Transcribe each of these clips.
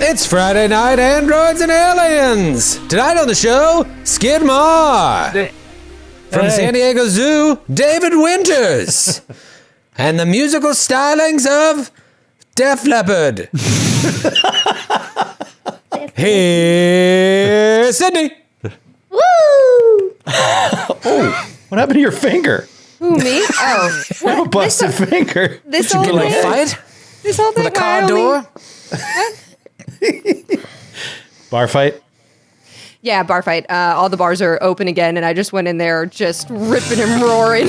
It's Friday night, androids and aliens. Tonight on the show, Skid Mar. From the San Diego Zoo, David Winters. And the musical stylings of Def Leppard. Here's Sydney. Woo! Oh, what happened to your finger? Who, me? Oh. You have a busted finger. This Did whole you get thing? like fight? This whole thing? With a car door? Bar fight? Yeah, bar fight. All the bars are open again, and I just went in there just ripping and roaring.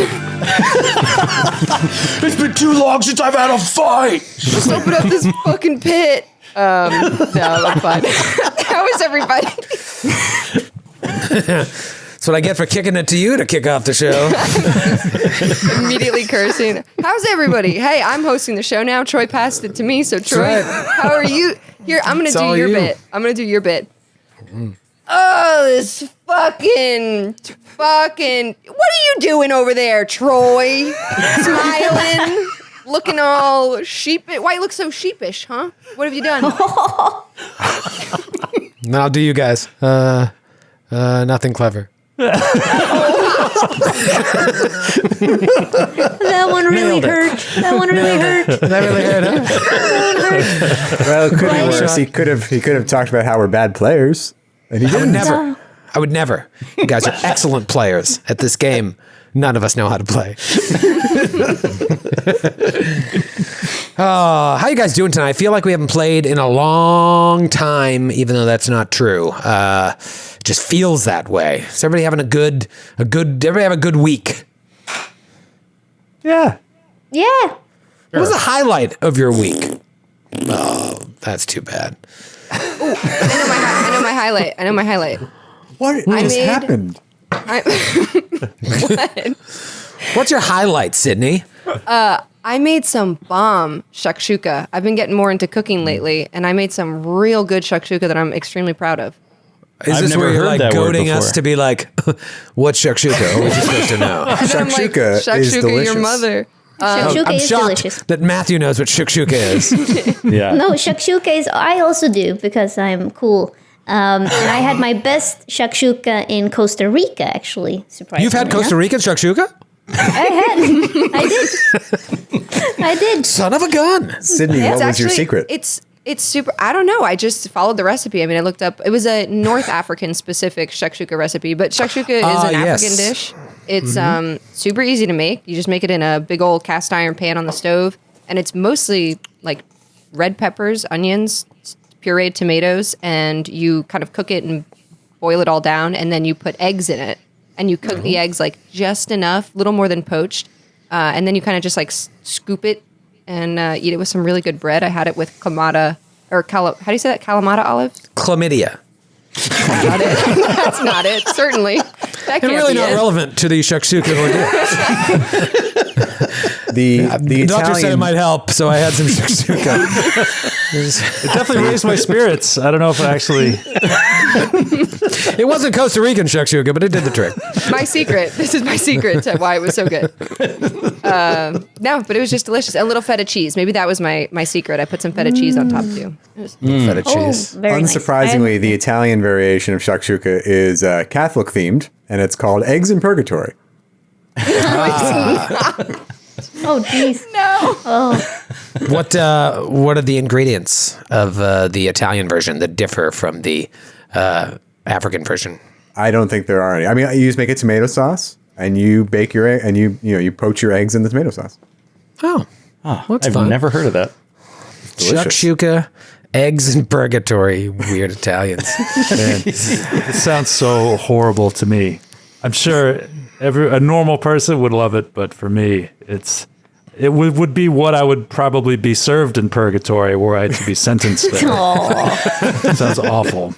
It's been too long since I've had a fight. Just open up this fucking pit. No, I'm fine. How is everybody? That's what I get for kicking it to you to kick off the show. Immediately cursing. How's everybody? Hey, I'm hosting the show now. Troy passed it to me, so Troy, how are you? Here, I'm gonna do your bit. I'm gonna do your bit. Oh, this fucking. What are you doing over there, Troy? Smiling, looking all sheepish. Why you look so sheepish, huh? What have you done? I'll do you guys. Nothing clever. That one really hurt. That one really hurt. That really hurt, huh? Well, it could be worse. He could have talked about how we're bad players, and he didn't. I would never. You guys are excellent players at this game. None of us know how to play. How you guys doing tonight? I feel like we haven't played in a long time, even though that's not true. It just feels that way. Is everybody having everybody have a good week? Yeah. Yeah. What was the highlight of your week? Oh, that's too bad. I know my highlight. What just happened? What? What's your highlight, Sydney? I made some bomb shakshuka. I've been getting more into cooking lately, and I made some real good shakshuka that I'm extremely proud of. Is this where you're like goading us to be like, what's shakshuka? Or are we just supposed to know? Shakshuka is delicious. Your mother. Shakshuka I'm is shocked delicious. that Matthew knows what shakshuka is. Yeah. No, shakshuka is, I also do because I'm cool. And I had my best shakshuka in Costa Rica, actually. Surprisingly. You've had Costa Rican shakshuka? I did. Son of a gun. Sydney, what was your secret? It's super. I don't know. I just followed the recipe. I mean, I looked up. It was a North African specific shakshuka recipe, but shakshuka is an African dish. It's super easy to make. You just make it in a big old cast iron pan on the stove, and it's mostly like red peppers, onions, pureed tomatoes, and you kind of cook it and boil it all down, and then you put eggs in it, and you cook the eggs like just enough, little more than poached, and then you kind of just like scoop it and eat it with some really good bread. I had it with Kalamata, or how do you say that? Kalamata olives? Chlamydia. Not it. That's not it. Certainly. That can't Really be not it. relevant to the shakshuka ordeal. The doctor said it Italian might help, so I had some shakshuka. It definitely raised my spirits. I don't know if it actually... It wasn't Costa Rican shakshuka, but it did the trick. My secret. This is my secret to why it was so good. No, but it was just delicious. A little feta cheese. Maybe that was my secret. I put some feta cheese on top too. Feta cheese. Very nice. Unsurprisingly, the Italian variation of shakshuka is Catholic themed, and it's called Eggs in Purgatory. Oh, jeez. No. Oh, What are the ingredients of the Italian version that differ from the African version? I don't think there are any. I mean, you just make a tomato sauce, and you bake your egg, and you poach your eggs in the tomato sauce. Oh, what's I've fun? never heard of that. Delicious. Shakshuka, eggs in purgatory, weird Italians. Man, it sounds so horrible to me. I'm sure a normal person would love it, but for me, it would be what I would probably be served in purgatory were I to be sentenced there. It sounds awful.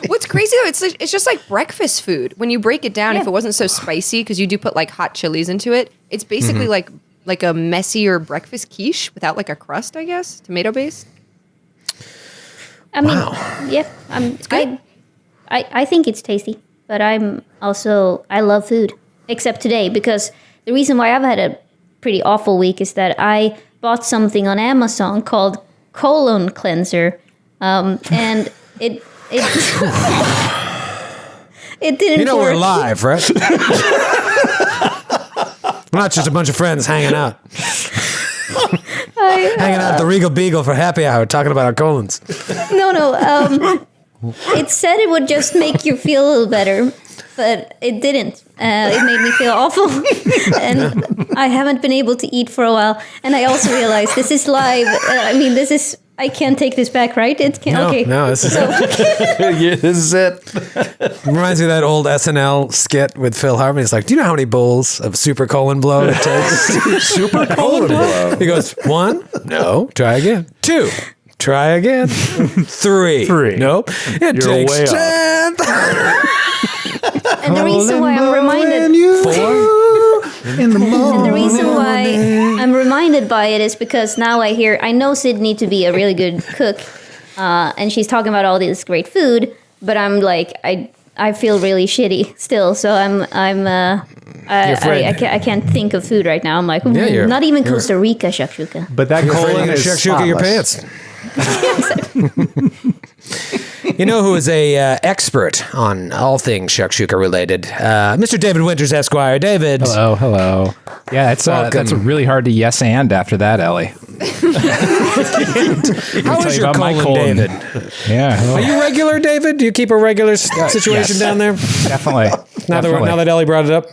What's crazy though, it's just like breakfast food. When you break it down, if it wasn't so spicy, because you do put like hot chilies into it, it's basically like a messier breakfast quiche without like a crust, I guess, tomato based. I mean, yeah. I think it's tasty, but I love food, except today, because the reason why I've had a pretty awful week is that I bought something on Amazon called colon cleanser. And it it didn't. You know work. we're live, right? We're not just a bunch of friends hanging out. Hanging out at the Regal Beagle for happy hour, talking about our colons. No. It said it would just make you feel a little better, but it didn't. It made me feel awful, and I haven't been able to eat for a while. And I also realized this is live. I can't take this back, right? It can't. Okay. No, this is Yeah, this is it. reminds me of that old SNL skit with Phil Hartman. He's like, "Do you know how many bowls of super colon blow it takes?" Super colon blow. He goes, 1, no, try again. 2, try again. 3, nope. It You're takes way off. 10. And the reason why I'm reminded. 4. In the morning. And the reason why I'm reminded by it is because now I know Sydney to be a really good cook, and she's talking about all this great food, but I'm like, I feel really shitty still, so I can't think of food right now. I'm like, Yeah, not even Costa Rica shakshuka. But that colon is Shakshuka your spotless. pants. You know who is a expert on all things shakshuka related? Mr. David Winters, Esquire. David. Hello. Yeah, that's really hard to yes and after that, Ellie. How is your about my colon, colon. David? Yeah, Are you regular, David? Do you keep a regular situation yes. down there? definitely. Now that Ellie brought it up,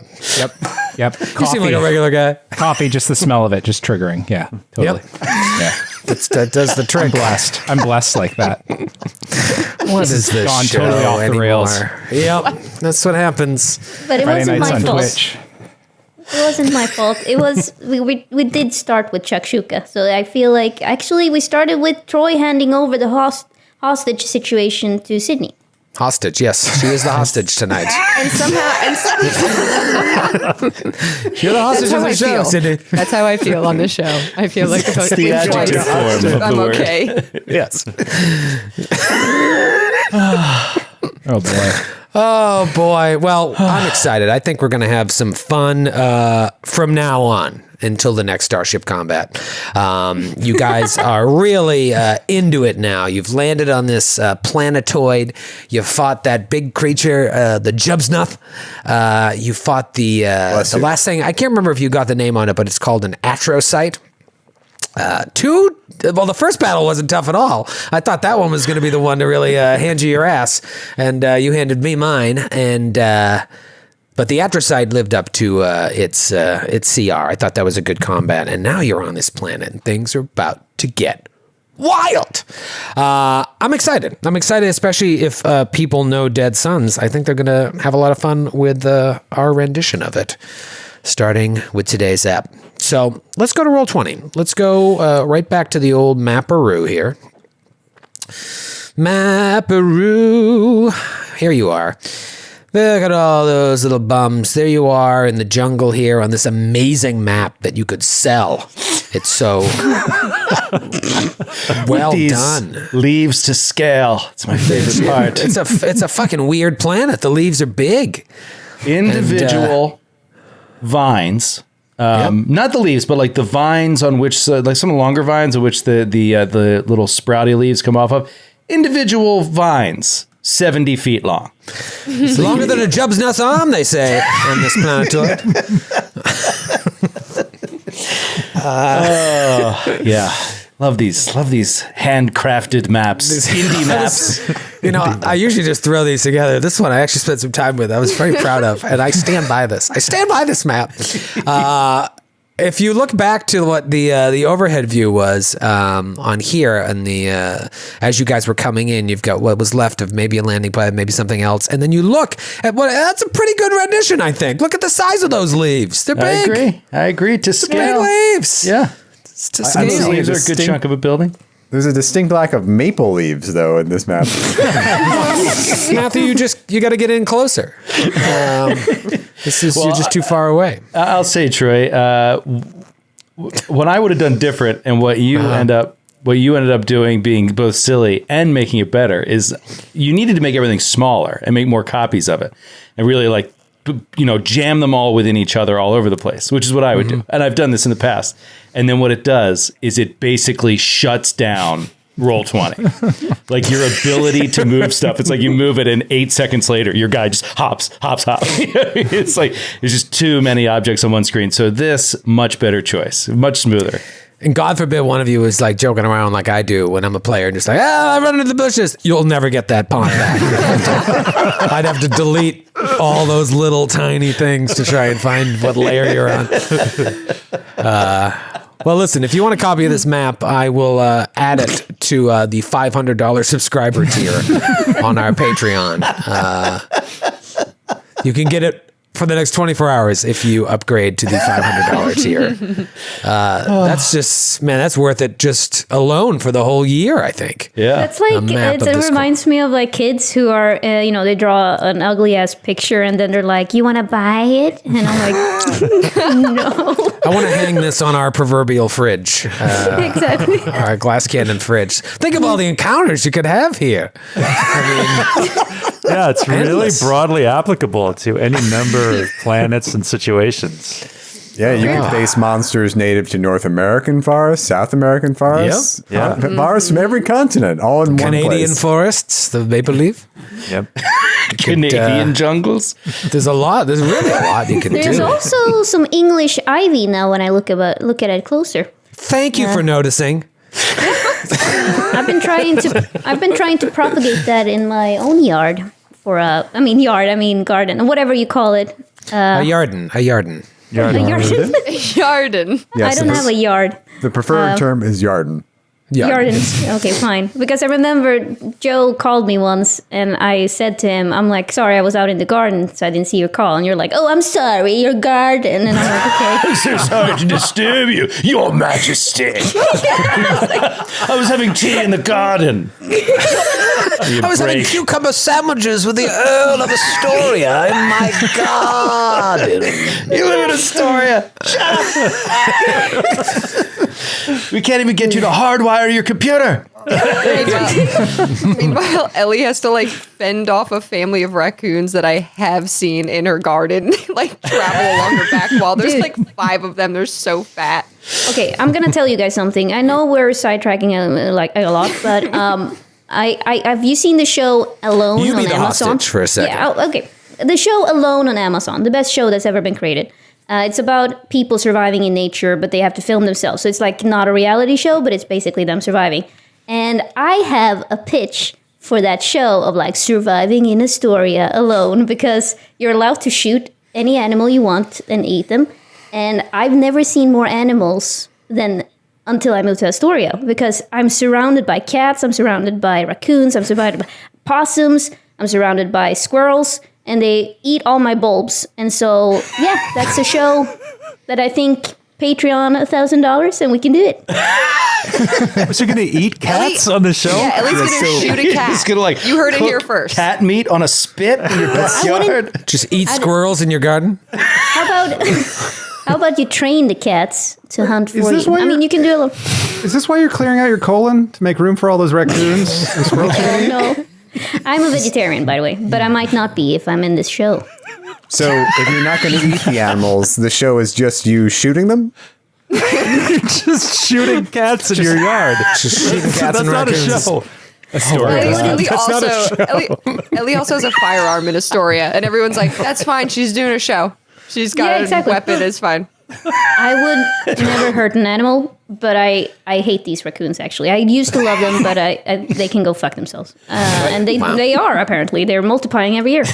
Yep. you seem like a regular guy. Coffee, just the smell of it, just triggering. Yeah, totally. Yeah. That does the trick. I'm blessed like that. What is this gone show totally off the anymore? rails. Yep, that's what happens. But it Friday wasn't nights my on fault. Twitch. It wasn't my fault. It was we did start with shakshuka, so I feel like actually we started with Troy handing over the hostage situation to Sydney. Hostage, yes, she is the hostage tonight. And somehow, You're the hostage that's of how the I show, feel. Sydney. That's how I feel on this show. I feel like if the I adjective form of I'm the word. okay. Yes. Oh boy. Oh boy. Well, I'm excited. I think we're going to have some fun from now on until the next Starship Combat. You guys are really into it now. You've landed on this planetoid. You fought that big creature, the Jubsnuff. You fought the last thing. I can't remember if you got the name on it, but it's called an Atrocyte. The first battle wasn't tough at all. I thought that one was going to be the one to really hand you your ass, and you handed me mine. And but the Atrocyte lived up to its CR. I thought that was a good combat. And now you're on this planet, and things are about to get wild. I'm excited. Especially if people know Dead Sons. I think they're going to have a lot of fun with our rendition of it, starting with today's app. So let's go to Roll20. Let's go right back to the old Mapperoo here. Mapperoo. Here you are. Look at all those little bums. There you are in the jungle here on this amazing map that you could sell. It's so well done. Leaves to scale. It's my favorite part. It's a fucking weird planet. The leaves are big. Individual vines. Not the leaves, but like the vines on which, like some longer vines on which the little sprouty leaves come off of. Individual vines, 70 feet long. It's longer than a Jubsnuff's arm, they say, on this planetoid. Yeah. Love these handcrafted maps, indie maps. I usually just throw these together. This one I actually spent some time with. I was very proud of, and I stand by this. I stand by this map. If you look back to what the overhead view was on here, and as you guys were coming in, you've got what was left of maybe a landing pad, maybe something else, and then you look at that's a pretty good rendition, I think. Look at the size of those leaves; they're big. I agree. To Big scale. leaves. Yeah. To Those scale. leaves are a good chunk of a building. There's a distinct lack of maple leaves, though, in this map. Matthew, you got to get in closer. You're just too far away. I'll say, Troy, what I would have done different, and what you ended up doing, being both silly and making it better, is you needed to make everything smaller and make more copies of it, and really jam them all within each other all over the place, which is what I would do. And I've done this in the past. And then what it does is it basically shuts down roll 20. Like your ability to move stuff. It's like you move it and 8 seconds later, your guy just hops. It's like there's just too many objects on one screen. So this, much better choice, much smoother. And God forbid one of you is like joking around like I do when I'm a player and just like, I run into the bushes. You'll never get that pawn back. I'd have to delete all those little tiny things to try and find what layer you're on. Well, listen, if you want a copy of this map, I will add it to the $500 subscriber tier on our Patreon. You can get it for the next 24 hours if you upgrade to the $500 tier. That's just, man, that's worth it just alone for the whole year, I think. Yeah. That's like, it reminds me of like kids who are, they draw an ugly ass picture and then they're like, you want to buy it? And I'm like, no. I want to hang this on our proverbial fridge. Exactly. Our glass cannon fridge. Think of all the encounters you could have here. Yeah, it's really endless. broadly applicable to any number of planets and situations. Yeah, you can face monsters native to North American forests, South American forests, forests from every continent, all in one Canadian place. forests, the maple leaf. Yep. Canadian jungles. There's a lot. There's really a lot you can There's do. also some English ivy now when I look at it closer. Thank you for noticing. I've been trying to propagate that in my own yard garden, whatever you call it. A yarden. A yarden. Yes, I don't have a yard. The preferred term is yarden. Yarden. Okay, fine. Because I remember Joe called me once and I said to him, I'm like, sorry, I was out in the garden, so I didn't see your call. And you're like, oh, I'm sorry, your garden. And I'm like, okay. I'm so sorry to disturb you, Your Majesty. I was having tea in the garden. I was having cucumber sandwiches with the Earl of Astoria in my garden. You live in Astoria. We can't even get you to hardwire your computer. Meanwhile, Ellie has to like fend off a family of raccoons that I have seen in her garden, like travel along her back wall. There's like 5 of them. They're so fat. Okay, I'm gonna tell you guys something. I know we're sidetracking a lot, but have you seen the show Alone You on be the Amazon? hostage for a second. Yeah, okay. The show Alone on Amazon, the best show that's ever been created. It's about people surviving in nature, but they have to film themselves. So it's like not a reality show, but it's basically them surviving. And I have a pitch for that show of like surviving in Astoria alone, because you're allowed to shoot any animal you want and eat them. And I've never seen more animals than until I moved to Astoria, because I'm surrounded by cats, I'm surrounded by raccoons, I'm surrounded by possums, I'm surrounded by squirrels, and they eat all my bulbs. And so, yeah, that's a show that I think Patreon $1,000 and we can do it. So you're going to eat cats on the show? Yeah, Ellie's gonna shoot a cat. He's gonna like You heard it cook here first. Cat meat on a spit in your backyard. Just eat squirrels in your garden? How about you train the cats to hunt for this you? why I mean, you're- you can do a little. Is this why you're clearing out your colon to make room for all those raccoons and squirrels? No, I'm a vegetarian, by the way, but I might not be if I'm in this show. So if you're not going to eat the animals, the show is just you shooting them? Just shooting cats in your yard. Just shooting cats That's and not a raccoons. show. Ellie also has a firearm in Astoria, and everyone's like, "That's fine. She's doing a show. She's got Yeah, a exactly. weapon. It's fine." I would never hurt an animal, but I hate these raccoons, actually. I used to love them, but they can go fuck themselves. And they are, apparently. They're multiplying every year.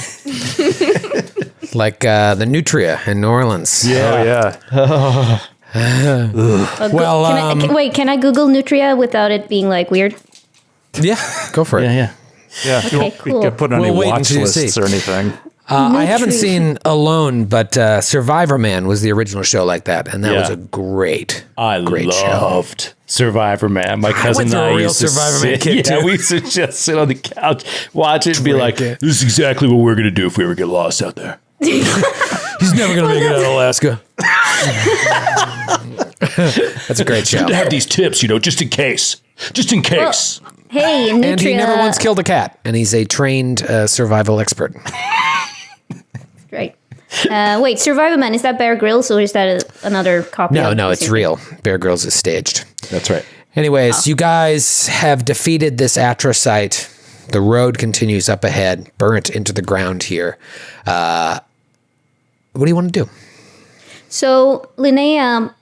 Like the Nutria in New Orleans. Yeah. Well, Can I Google Nutria without it being, like, weird? Yeah, go for it. Yeah. Yeah. Okay, You won't cool. get put on We'll any wait watch until you see. lists or anything. I haven't Nutria. seen Alone, but Survivor Man was the original show like that, and that was Yeah. a great show. Loved Survivor Man. My cousin went and through a I real used to Survivor Man sit, kick, yeah, too. we used to just sit on the couch, watch it, and be like, it. "This is exactly what we're gonna do if we ever get lost out there." He's never going to make it out of Alaska. That's a great show. To have these tips, just in case, Hey, Nutria. And he never once killed a cat, and he's a trained survival expert. Right. Wait, Survivor Man, is that Bear Grylls or is that another copy? No, of no, the it's same real. Bear Grylls is staged. That's right. Anyways, you guys have defeated this atrocyte. The road continues up ahead, burnt into the ground here. What do you want to do? So Linnea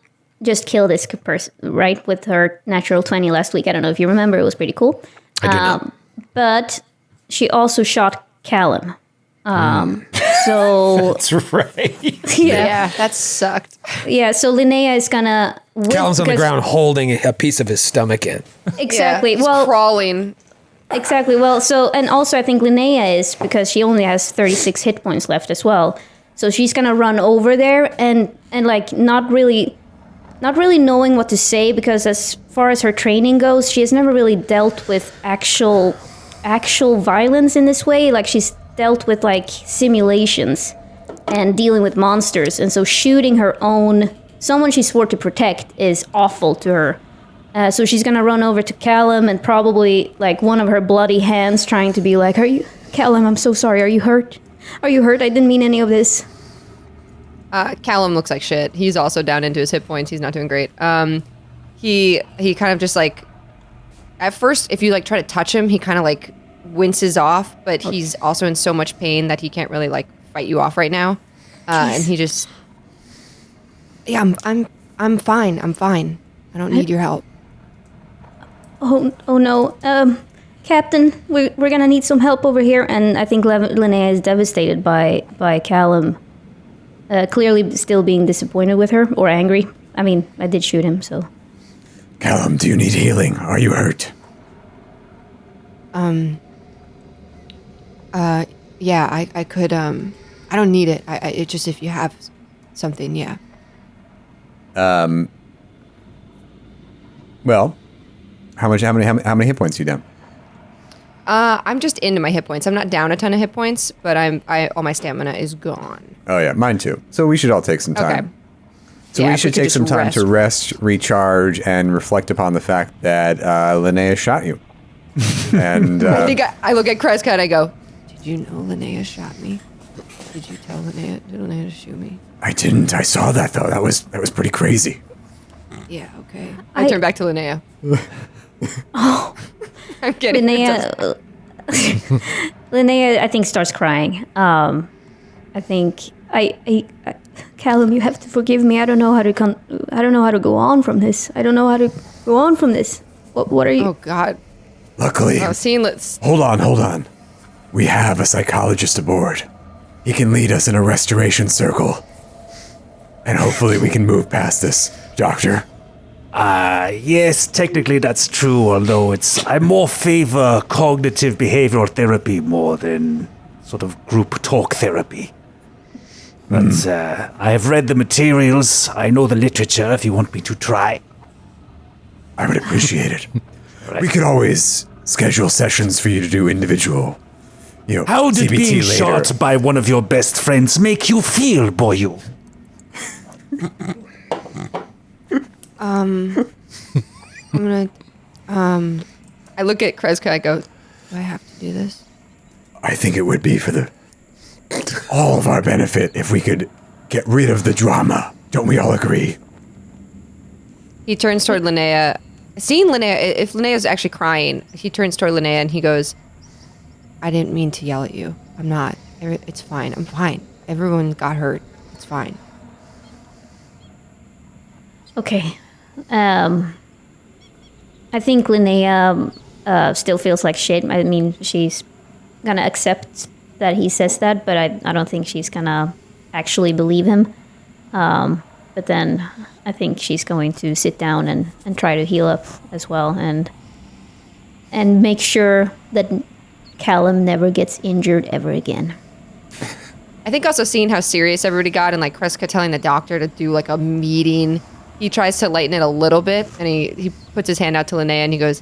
just killed this person, right, with her natural 20 last week. I don't know if you remember. It was pretty cool. I do not. But she also shot Callum. So That's right. Yeah, that sucked. yeah, so Linnea is gonna. Callum's on the ground holding a piece of his stomach in. Exactly. Yeah, he's well, crawling. exactly. Well, so and also I think Linnea is because she only has 36 hit points left as well. So she's gonna run over there and like not really knowing what to say because as far as her training goes, she has never really dealt with actual violence in this way. Like she's dealt with like simulations and dealing with monsters, and so shooting someone she swore to protect is awful to her. So she's gonna run over to Callum and probably like one of her bloody hands trying to be like, Callum, I'm so sorry, are you hurt? Are you hurt? I didn't mean any of this. Callum looks like shit. He's also down into his hit points. He's not doing great. He kind of just like, at first, if you like try to touch him, he kind of like winces off, but he's also in so much pain that he can't really like fight you off right now. And he just, yeah, I'm fine. I'm fine. I don't need your help. Oh no. Captain, we're gonna need some help over here, and I think Linnea is devastated by Callum. Clearly still being disappointed with her, or angry. I mean, I did shoot him, so... Callum, do you need healing? Are you hurt? Yeah, I could, I don't need it. It just, if you have something, yeah. Well, how many hit points are you down? I'm just into my hit points. I'm not down a ton of hit points, but all my stamina is gone. Oh yeah, mine too. So we should all take some time. Okay. So Yeah, we if should we could take just some time to rest, recharge, and reflect upon the fact that Linnea shot you. And I think I look at Kreska and I go, did you know Linnea shot me? Did you tell Linnea to shoot me? I didn't. I saw that though. That was pretty crazy. Yeah, okay. I turn back to Linnea. I'm kidding. Linnea, I think, starts crying. I think Callum, you have to forgive me. I don't know how to go on from this. What are you? Oh God. Luckily. Hold on. We have a psychologist aboard. He can lead us in a restoration circle. And hopefully we can move past this, Doctor. Yes, technically that's true, although I more favor cognitive behavioral therapy more than sort of group talk therapy. But I have read the materials, I know the literature if you want me to try. I would appreciate it. Right. We could always schedule sessions for you to do individual, How did CBT being later. shot by one of your best friends make you feel, boyu? I look at Kreska, I go, do I have to do this? I think it would be for all of our benefit if we could get rid of the drama. Don't we all agree? He turns toward Linnea. Seeing Linnea, if Linnea's actually crying, he turns toward Linnea and he goes, I didn't mean to yell at you. I'm not. It's fine. I'm fine. Everyone got hurt. It's fine. Okay. I think Linnea still feels like shit. I mean, she's gonna accept that he says that, but I don't think she's gonna actually believe him. But then I think she's going to sit down and try to heal up as well and make sure that Callum never gets injured ever again. I think also seeing how serious everybody got and like Kreska telling the doctor to do like a meeting, he tries to lighten it a little bit and he puts his hand out to Linnea and he goes,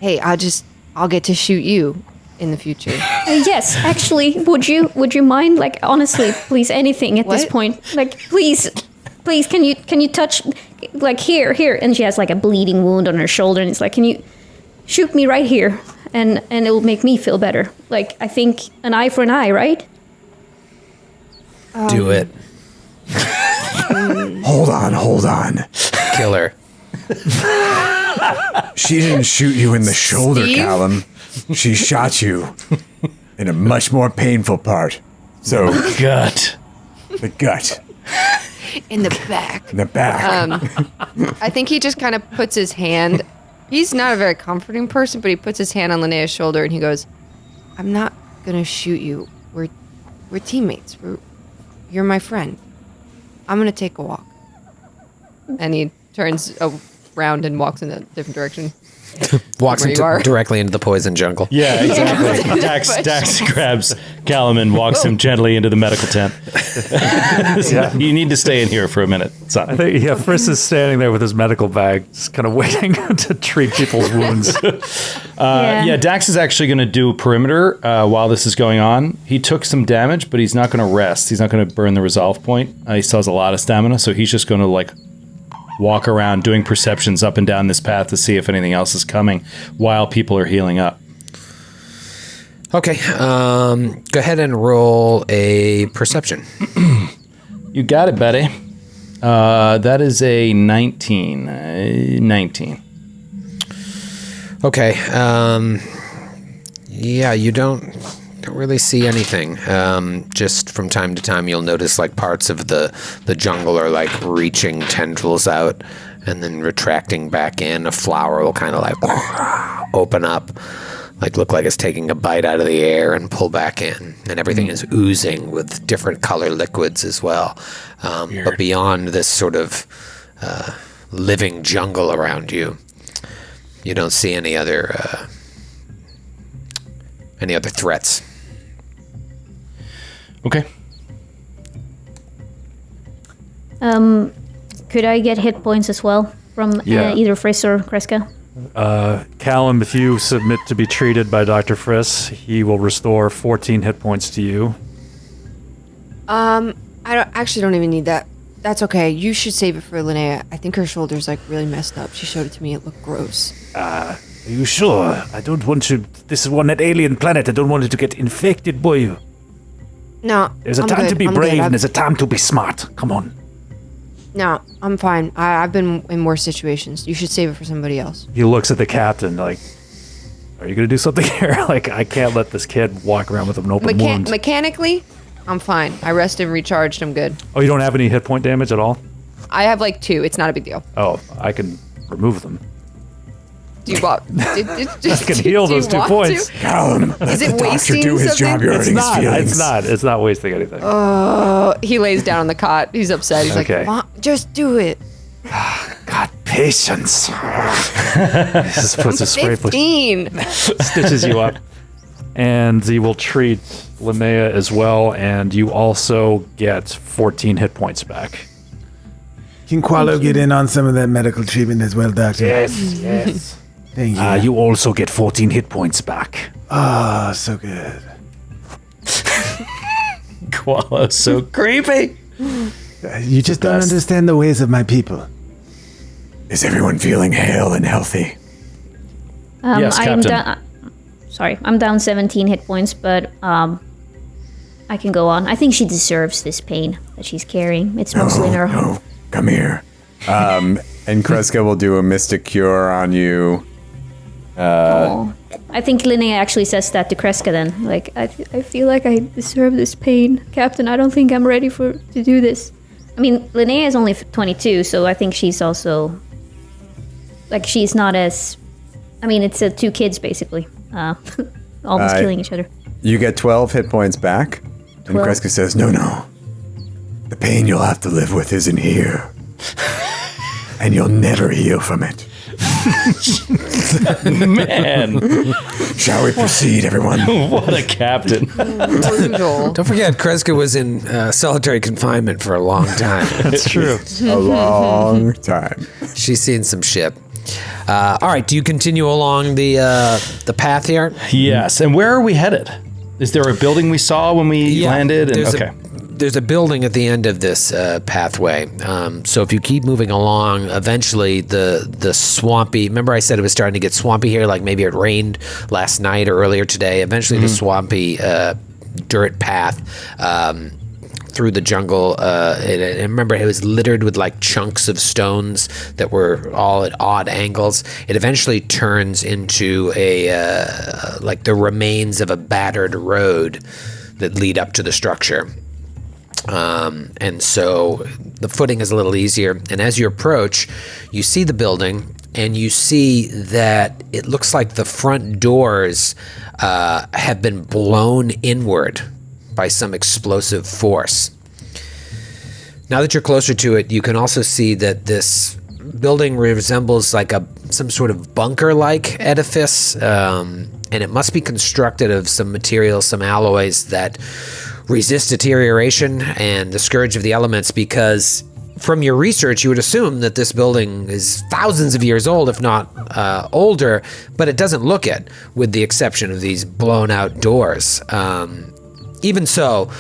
hey, I'll get to shoot you in the future. Yes, actually, would you mind, like, honestly, please, anything at this point, like, please, can you touch, like, here, and she has like a bleeding wound on her shoulder, and it's like, can you shoot me right here, and it will make me feel better. Like, I think an eye for an eye, right? Do it. Hold on. Kill her. She didn't shoot you in the shoulder, Steve? Callum. She shot you in a much more painful part. So, Gut. the gut, In the back. in the back. I think he just kind of puts his hand. He's not a very comforting person, but he puts his hand on Linnea's shoulder and he goes, "I'm not gonna shoot you. We're teammates. You're my friend. I'm gonna take a walk." And he turns around and walks in a different direction. Walks Where you are. directly into the poison jungle. Yeah, exactly. Dax grabs Callum and walks him gently into the medical tent. You need to stay in here for a minute, son. I think Friss is standing there with his medical bag, just kind of waiting to treat people's wounds. Yeah, Dax is actually going to do perimeter while this is going on. He took some damage, but he's not going to rest. He's not going to burn the resolve point. He still has a lot of stamina, so he's just going to walk around doing perceptions up and down this path to see if anything else is coming while people are healing up. Okay, go ahead and roll a perception. You got it, Betty. That is a 19. 19. Okay, yeah, you don't really see anything. Just from time to time, you'll notice parts of the jungle are reaching tendrils out and then retracting back in. A flower will kind of open up, look like it's taking a bite out of the air and pull back in, and everything is oozing with different color liquids as well. But beyond this sort of living jungle around you, you don't see any other threats. Okay. Could I get hit points as well from either Friss or Kreska? Callum, if you submit to be treated by Dr. Friss, he will restore 14 hit points to you. I don't even need that. That's okay. You should save it for Linnea. I think her shoulder's really messed up. She showed it to me. It looked gross. Are you sure? I don't want to. This is one alien planet. I don't want it to get infected by you. No, There's a I'm time good. to be I'm brave good. and there's a time to be smart. Come on. No, I'm fine. I've been in worse situations. You should save it for somebody else. He looks at the captain are you going to do something here? I can't let this kid walk around with an open wound. Mechanically, I'm fine. I rested and recharged. I'm good. Oh, you don't have any hit point damage at all? I have 2. It's not a big deal. Oh, I can remove them. Do you want? I can heal those 2 points. Callum, let Is it the doctor wasting do his something? job. You're hurting his feelings. It's not wasting anything. He lays down on the cot. He's upset. He's Okay. like, Mom, just do it. God, patience. Just puts a spray 15. stitches you up. And he will treat Linnea as well, and you also get 14 hit points back. Can Qualo get in on some of that medical treatment as well, Doctor? Yes. Thank you. You also get 14 hit points back. Oh, so good. Koala's so creepy. You just don't understand the ways of my people. Is everyone feeling hale and healthy? Yes, I'm Captain. I'm down 17 hit points, but I can go on. I think she deserves this pain that she's carrying. It's mostly in her heart. No, come here. And Kreska will do a mystic cure on you. Oh. I think Linnea actually says that to Kreska then. I feel like I deserve this pain. Captain, I don't think I'm ready to do this. I mean, Linnea is only 22, so I think she's also... she's not as... I mean, it's 2 kids, basically. Almost killing each other. You get 12 hit points back. And 12. Kreska says, no. The pain you'll have to live with isn't here. And you'll never heal from it. Man, Shall we proceed, everyone? what a captain. Brutal. Don't forget, Kreska was in solitary confinement for a long time. That's true. A long time. She's seen some shit. All right, do you continue along the path here? Yes, and where are we headed? Is there a building we saw when we landed? There's a building at the end of this pathway. So if you keep moving along, eventually the swampy... Remember I said it was starting to get swampy here? Maybe it rained last night or earlier today. Eventually the swampy dirt path through the jungle. And I remember it was littered with like chunks of stones that were all at odd angles. It eventually turns into like the remains of a battered road that lead up to the structure. And so the footing is a little easier. And as you approach, you see the building, and you see that it looks like the front doors have been blown inward by some explosive force. Now that you're closer to it, you can also see that this building resembles like some sort of bunker-like edifice, and it must be constructed of some materials, some alloys that resist deterioration and the scourge of the elements, because from your research, you would assume that this building is thousands of years old, if not older, but it doesn't look it, with the exception of these blown-out doors. Even so,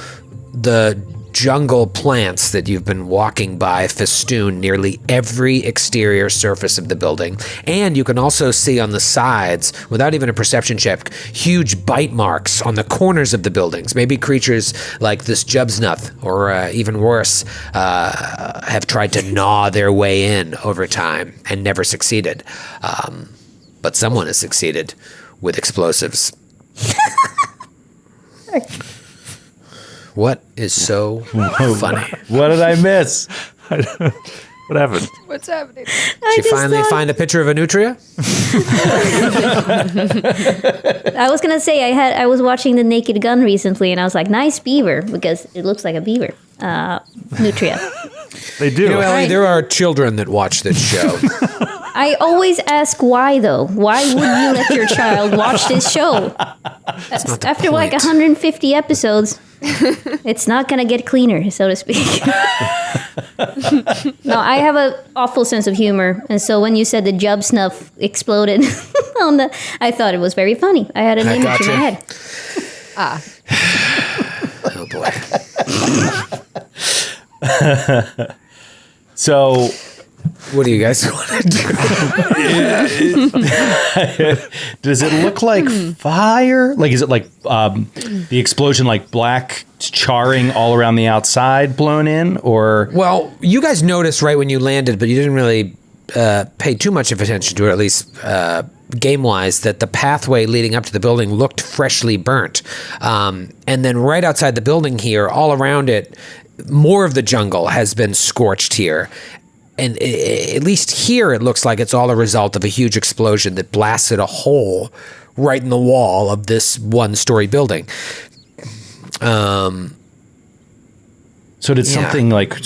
the jungle plants that you've been walking by festoon nearly every exterior surface of the building, and you can also see on the sides, without even a perception check, huge bite marks on the corners of the buildings. Maybe creatures like this Jubsnuth, or even worse, have tried to gnaw their way in over time and never succeeded. But someone has succeeded with explosives. What is so funny? What did I miss? What happened? What's happening? Did you finally find a picture of a nutria? I was gonna say I was watching The Naked Gun recently, and I was like, nice beaver, because it looks like a beaver. Nutria. They do. You know, Ellie, there are children that watch this show. I always ask why, though. Why would you let your child watch this show? After like 150 episodes, it's not going to get cleaner, so to speak. No, I have an awful sense of humor. And so when you said the Jub Snuff exploded I thought it was very funny. I had an image in my head. Oh, boy. So, what do you guys want to do? does it look like fire? Like, is it like the explosion, like black charring all around the outside, blown in, or? Well, you guys noticed right when you landed, but you didn't really pay too much of attention to it, at least game-wise, that the pathway leading up to the building looked freshly burnt. And then right outside the building here, all around it, more of the jungle has been scorched here. And at least here, it looks like it's all a result of a huge explosion that blasted a hole right in the wall of this one-story building. So did something like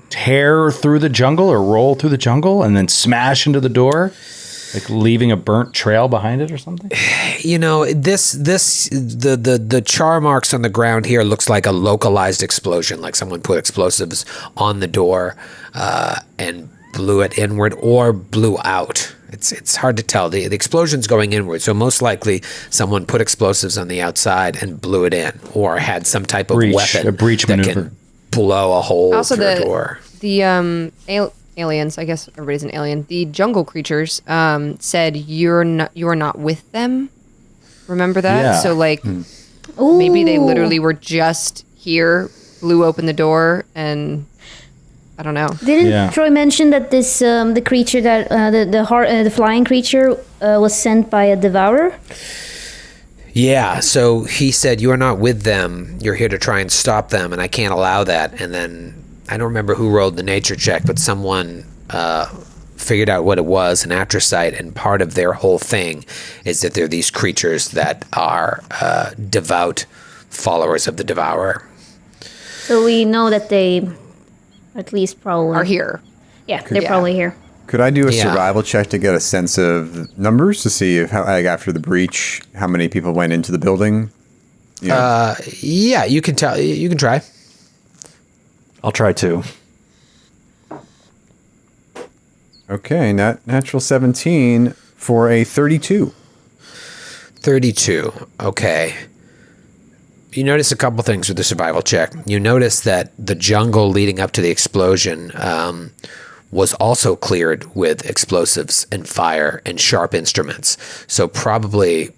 tear through the jungle or roll through the jungle and then smash into the door, like leaving a burnt trail behind it or something? You know, the char marks on the ground here looks like a localized explosion, like someone put explosives on the door and blew it inward or blew out. It's hard to tell. The explosion's going inward, so most likely someone put explosives on the outside and blew it in, or had some type of weapon, a breach that maneuver, can blow a hole also through a door. The aliens, I guess everybody's an alien. The jungle creatures said you are not with them. Remember that? Yeah. So like maybe they literally were just here, blew open the door, and I don't know. Didn't Troy mention that this the creature that the flying creature was sent by a devourer? Yeah, so he said, you are not with them. You're here to try and stop them, and I can't allow that. And then I don't remember who rolled the nature check, but someone figured out what it was, an atrocite, and part of their whole thing is that they're these creatures that are devout followers of the Devourer. So we know that they at least probably are here. Yeah, they're probably here. Could I do a survival check to get a sense of numbers to see if after the breach, how many people went into the building? Yeah, you can tell. You can try. I'll try too. Okay, natural 17 for a 32. 32. Okay. You notice a couple things with the survival check. You notice that the jungle leading up to the explosion was also cleared with explosives and fire and sharp instruments. So probably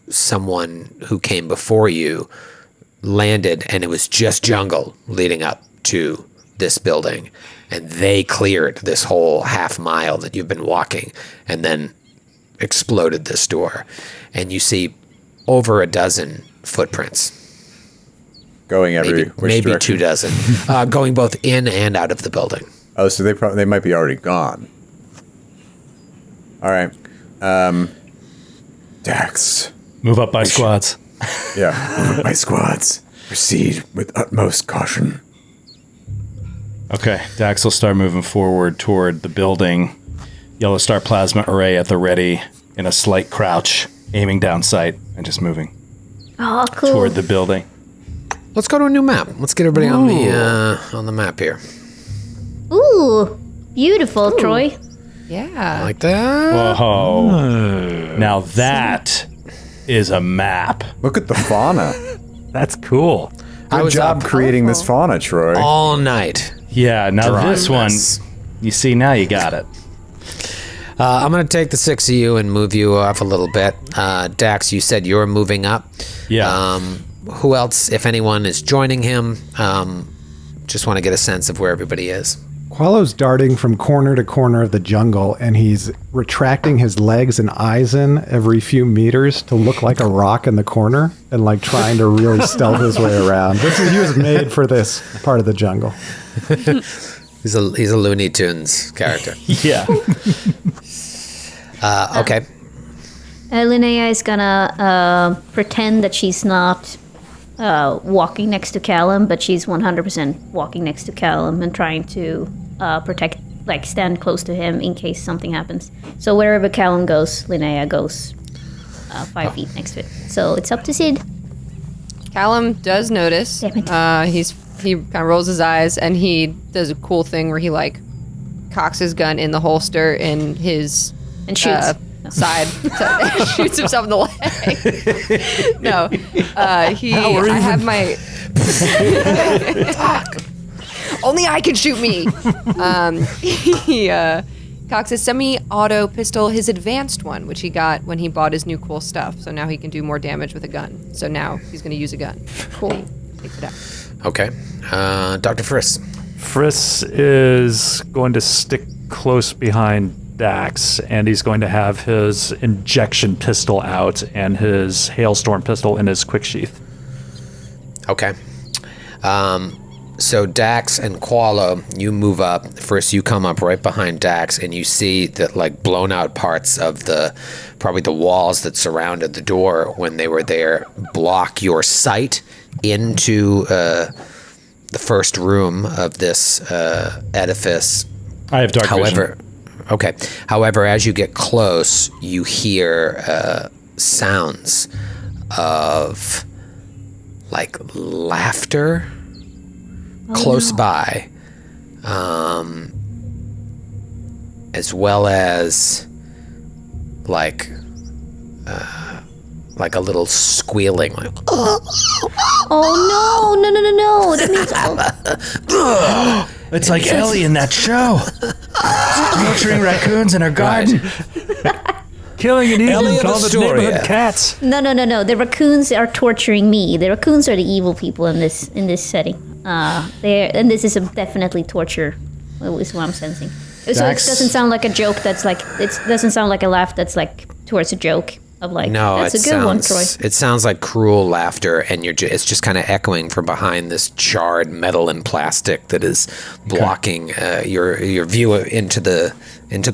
someone who came before you landed, and it was just jungle leading up to this building, and they cleared this whole half mile that you've been walking, and then exploded this door, and you see over a dozen footprints. Going which maybe direction? 2 dozen, going both in and out of the building. Oh, so they might be already gone. All right, Dax. Move up by squads. Yeah, by squads. Proceed with utmost caution. Okay, Dax will start moving forward toward the building. Yellow Star Plasma Array at the ready in a slight crouch, aiming down sight and just moving Oh, cool. toward the building. Let's go to a new map. Let's get everybody on the map here. Ooh, beautiful, Troy. Yeah. Like that. Whoa. Now that is a map. Look at the fauna. That's cool. Good job creating this fauna, Troy. all night. Yeah, now Drawing this one, this. you see, now you got it. I'm going to take the 6 of you and move you off a little bit. Dax, you said you're moving up. Yeah. Who else, if anyone, is joining him? Just want to get a sense of where everybody is. Qualo's darting from corner to corner of the jungle, and he's retracting his legs and eyes in every few meters to look like a rock in the corner, and like trying to really stealth his way around. He was made for this part of the jungle. He's a Looney Tunes character. Yeah. Okay. Linnea is gonna pretend that she's not walking next to Callum, but she's 100% walking next to Callum and trying to protect, like stand close to him in case something happens. So wherever Callum goes, Linnea goes 5 feet next to it. So it's up to Sid. Callum does notice. Damn it. He kind of rolls his eyes and he does a cool thing where he like cocks his gun in the holster in his And shoots. Side, shoots himself in the leg. No, I have my. Only I can shoot me. He cocks his semi-auto pistol, his advanced one, which he got when he bought his new cool stuff. So now he can do more damage with a gun. So now he's going to use a gun. Cool. Takes it out. Okay. Dr. Friss. Friss is going to stick close behind Dax, and he's going to have his injection pistol out and his hailstorm pistol in his quick sheath. Okay. So Dax and Qualo, you move up. First, you come up right behind Dax, and you see that like blown out parts of probably the walls that surrounded the door when they were there block your sight into the first room of this edifice. I have dark However, vision. okay. However, as you get close, you hear sounds of like laughter close by, as well as like a little squealing, like. Oh no! That means It's like Ellie in that show. Torturing raccoons in her garden. Killing and Ellie eating of all the Astoria. neighborhood cats. no. The raccoons are torturing me. The raccoons are the evil people in this setting. And this is definitely torture, is what I'm sensing. So it doesn't sound like a joke. It doesn't sound like a laugh. That's like towards a joke of like. No, that's a good one, Troy. It sounds like cruel laughter, and it's just kind of echoing from behind this charred metal and plastic that is blocking your view into the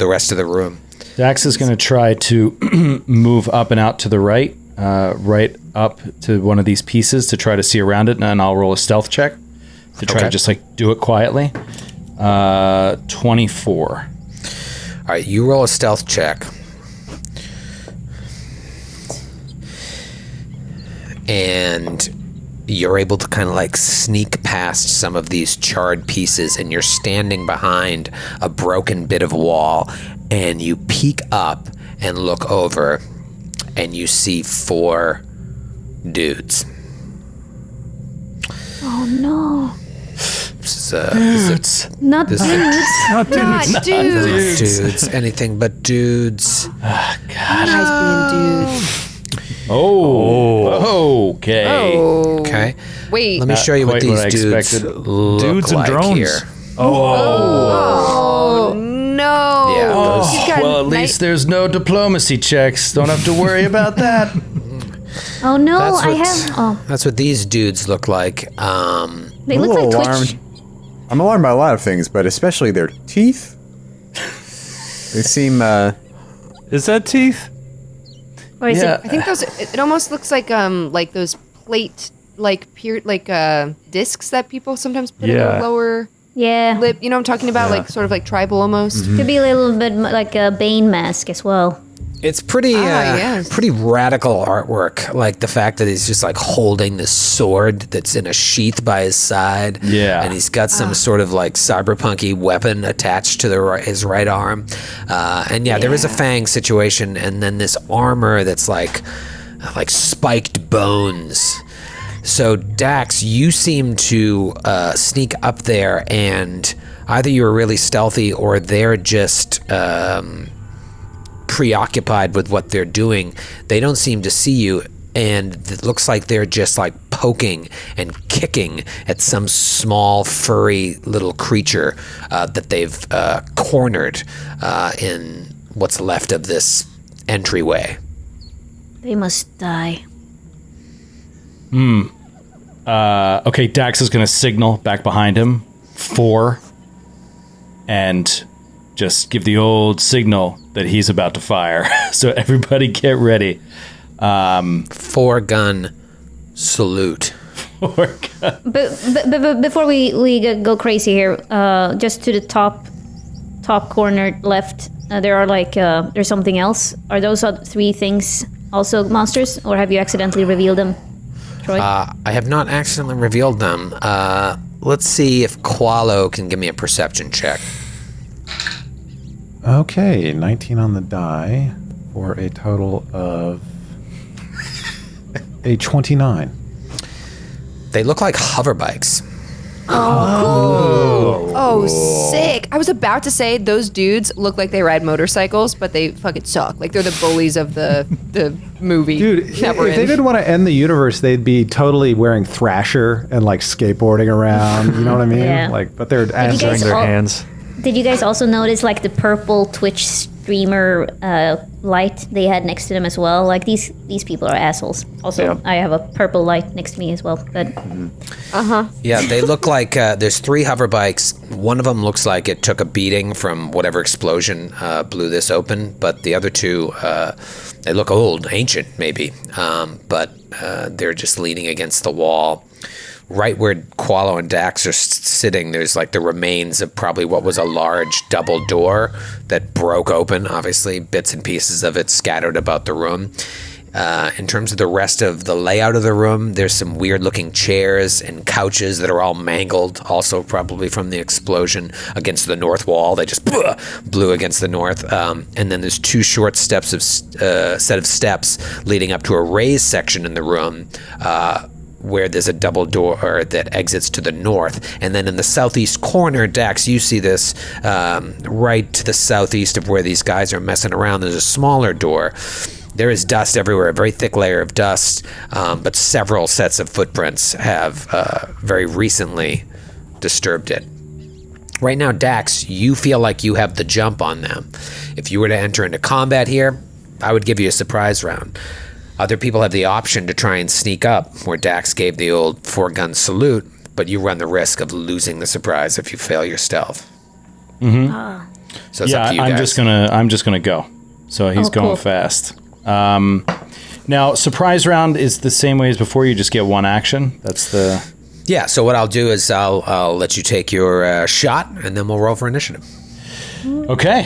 rest of the room. Dax is going to try to move up and out to the right, right up to one of these pieces to try to see around it, and I'll roll a stealth check to try to just like do it quietly. 24. All right, you roll a stealth check. And you're able to kind of like sneak past some of these charred pieces, and you're standing behind a broken bit of wall, and you peek up and look over, and you see 4 dudes. Oh no! This is Not dudes. Not dudes. dudes. Anything but dudes. Guys being dudes. Oh, okay. Oh. Okay. Wait. Let me show you what quite these what I dudes expected. look Dudes and like drones. here. Oh no. Yeah, those- He's got Well, at least there's no diplomacy checks. Don't have to worry about that. Oh no, That's I what- have. Oh, That's what these dudes look like. they I'm look a like little Twitch. alarmed. I'm alarmed by a lot of things, but especially their teeth. They seem. Is that teeth? Or is Yeah. I think those. It almost looks like those plate discs that people sometimes put in Yeah. their lower it? Yeah. lip. You know what I'm talking about? Like sort of like tribal almost. Could be a little bit like a Bane mask as well. It's pretty, yes. pretty radical artwork. Like the fact that he's just like holding this sword that's in a sheath by his side. Yeah. And he's got some sort of like cyberpunky weapon attached to his right arm. And there is a fang situation, and then this armor that's like spiked bones. So Dax, you seem to sneak up there, and either you're really stealthy or they're just preoccupied with what they're doing. They don't seem to see you, and it looks like they're just like poking and kicking at some small furry little creature that they've cornered in what's left of this entryway. They must die. Okay, Dax is going to signal back behind him, 4, and just give the old signal that he's about to fire. So everybody get ready. 4-gun salute. But before we go crazy here, just to the top corner left, there are there's something else. Are those 3 things also monsters, or have you accidentally revealed them, Troy? I have not accidentally revealed them. Let's see if Qualo can give me a perception check. Okay, 19 on the die for a total of a 29. They look like hover bikes. Oh, sick. I was about to say those dudes look like they ride motorcycles, but they fucking suck. Like they're the bullies of the movie. Dude, that we're if they in. didn't want to end the universe, they'd be totally wearing Thrasher and like skateboarding around. You know what I mean? Yeah. Like, but they're you as guys Their all- hands. Did you guys also notice like the purple Twitch streamer light they had next to them as well? Like these people are assholes. Also, Yeah. I have a purple light next to me as well. But Yeah, they look like there's 3 hover bikes. One of them looks like it took a beating from whatever explosion blew this open, but the other 2, they look old, ancient maybe, but they're just leaning against the wall. Right where Qualo and Dax are sitting, there's like the remains of probably what was a large double door that broke open, obviously, bits and pieces of it scattered about the room. In terms of the rest of the layout of the room, there's some weird-looking chairs and couches that are all mangled, also probably from the explosion against the north wall. They just blew against the north. And then there's 2 short steps of set of steps leading up to a raised section in the room, where there's a double door that exits to the north. And then in the southeast corner, Dax, you see this, right to the southeast of where these guys are messing around, there's a smaller door. There is dust everywhere, a very thick layer of dust, but several sets of footprints have very recently disturbed it. Right now, Dax, you feel like you have the jump on them. If you were to enter into combat here, I would give you a surprise round. Other people have the option to try and sneak up, where Dax gave the old 4-gun salute, but you run the risk of losing the surprise if you fail your stealth. So it's up to you I'm guys. just gonna go. So he's going cool. fast. Now, surprise round is the same way as before. You just get 1 action. That's the. Yeah, so what I'll do is I'll let you take your shot, and then we'll roll for initiative. Okay.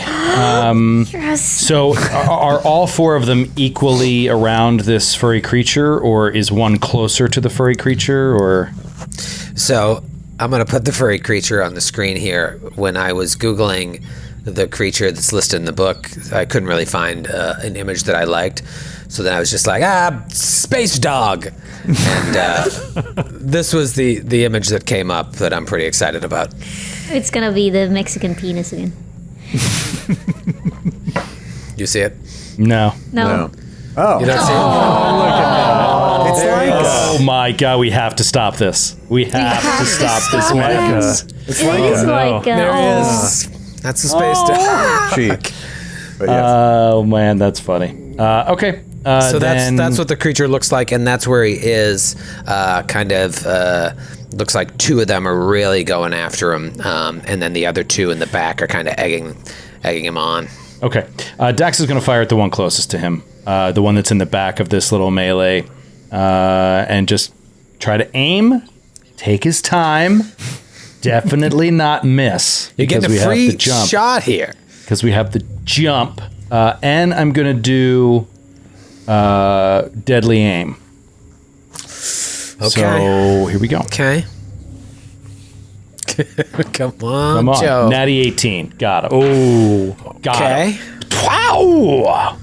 So are all 4 of them equally around this furry creature, or is one closer to the furry creature, or? So I'm going to put the furry creature on the screen here. When I was Googling the creature that's listed in the book, I couldn't really find an image that I liked. So then I was just like, space dog. And this was the image that came up that I'm pretty excited about. it's gonna be the Mexican penis again. You see it? No. No. Oh, You don't see it? Oh my god, we have to stop this. We have to stop this madness. It is like There is. That's a space Cheek. But yes. Oh man, that's funny. Okay. So then, that's what the creature looks like, and that's where he is. Looks like two of them are really going after him, and then the other two in the back are kind of egging him on. Okay. Dax is going to fire at the one closest to him, the one that's in the back of this little melee, and just try to aim. Take his time. Definitely not miss. You're getting a free shot here. Because we have the jump. And I'm going to do deadly aim. Okay. So here we go. Okay. Come on, Joe. Natty 18. Got him. Oh. Got him. Wow.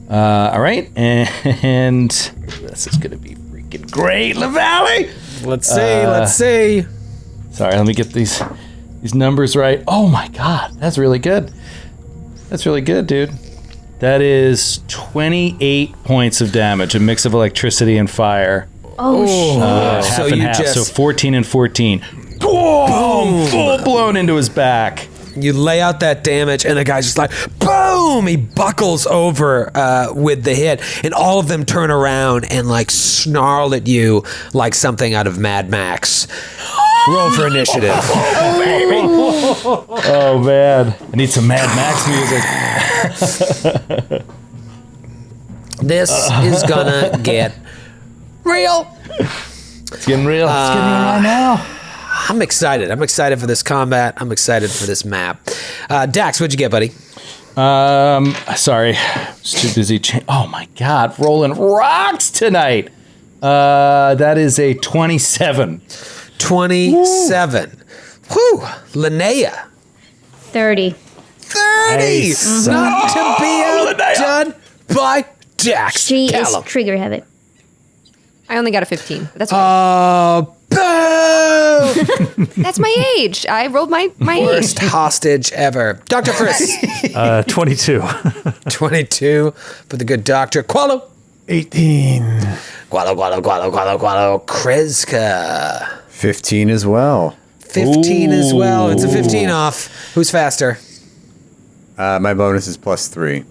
All right. And this is going to be freaking great, LaValle. Let's see. Sorry, let me get these numbers right. Oh my god, that's really good. That's really good, dude. That is 28 points of damage, a mix of electricity and fire. Oh, shit. Half so and you half, just so 14 and 14. Boom! Full blown into his back. You lay out that damage, and the guy's just like, boom! He buckles over with the hit, and all of them turn around and like snarl at you like something out of Mad Max. Roll for initiative. Oh, baby. Oh, man. I need some Mad Max music. This is gonna get real. It's getting real. It's getting real right now. I'm excited. I'm excited for this combat. I'm excited for this map. Dax, what'd you get, buddy? Sorry. Just too busy. Oh, my God. Rolling rocks tonight. That is a 27. 27. Whew. Linnea. 30. 30. Nice. Not to be outdone by Dax. She Callum. is trigger heavy. I only got a 15. But that's okay. Oh, boo! That's my age. I rolled my Worst age. hostage ever. Dr. Friss. 22. 22 for the good doctor. Qualo. 18. Qualo. Kreska. 15 as well. 15 as well. It's a 15 off. Who's faster? My bonus is +3.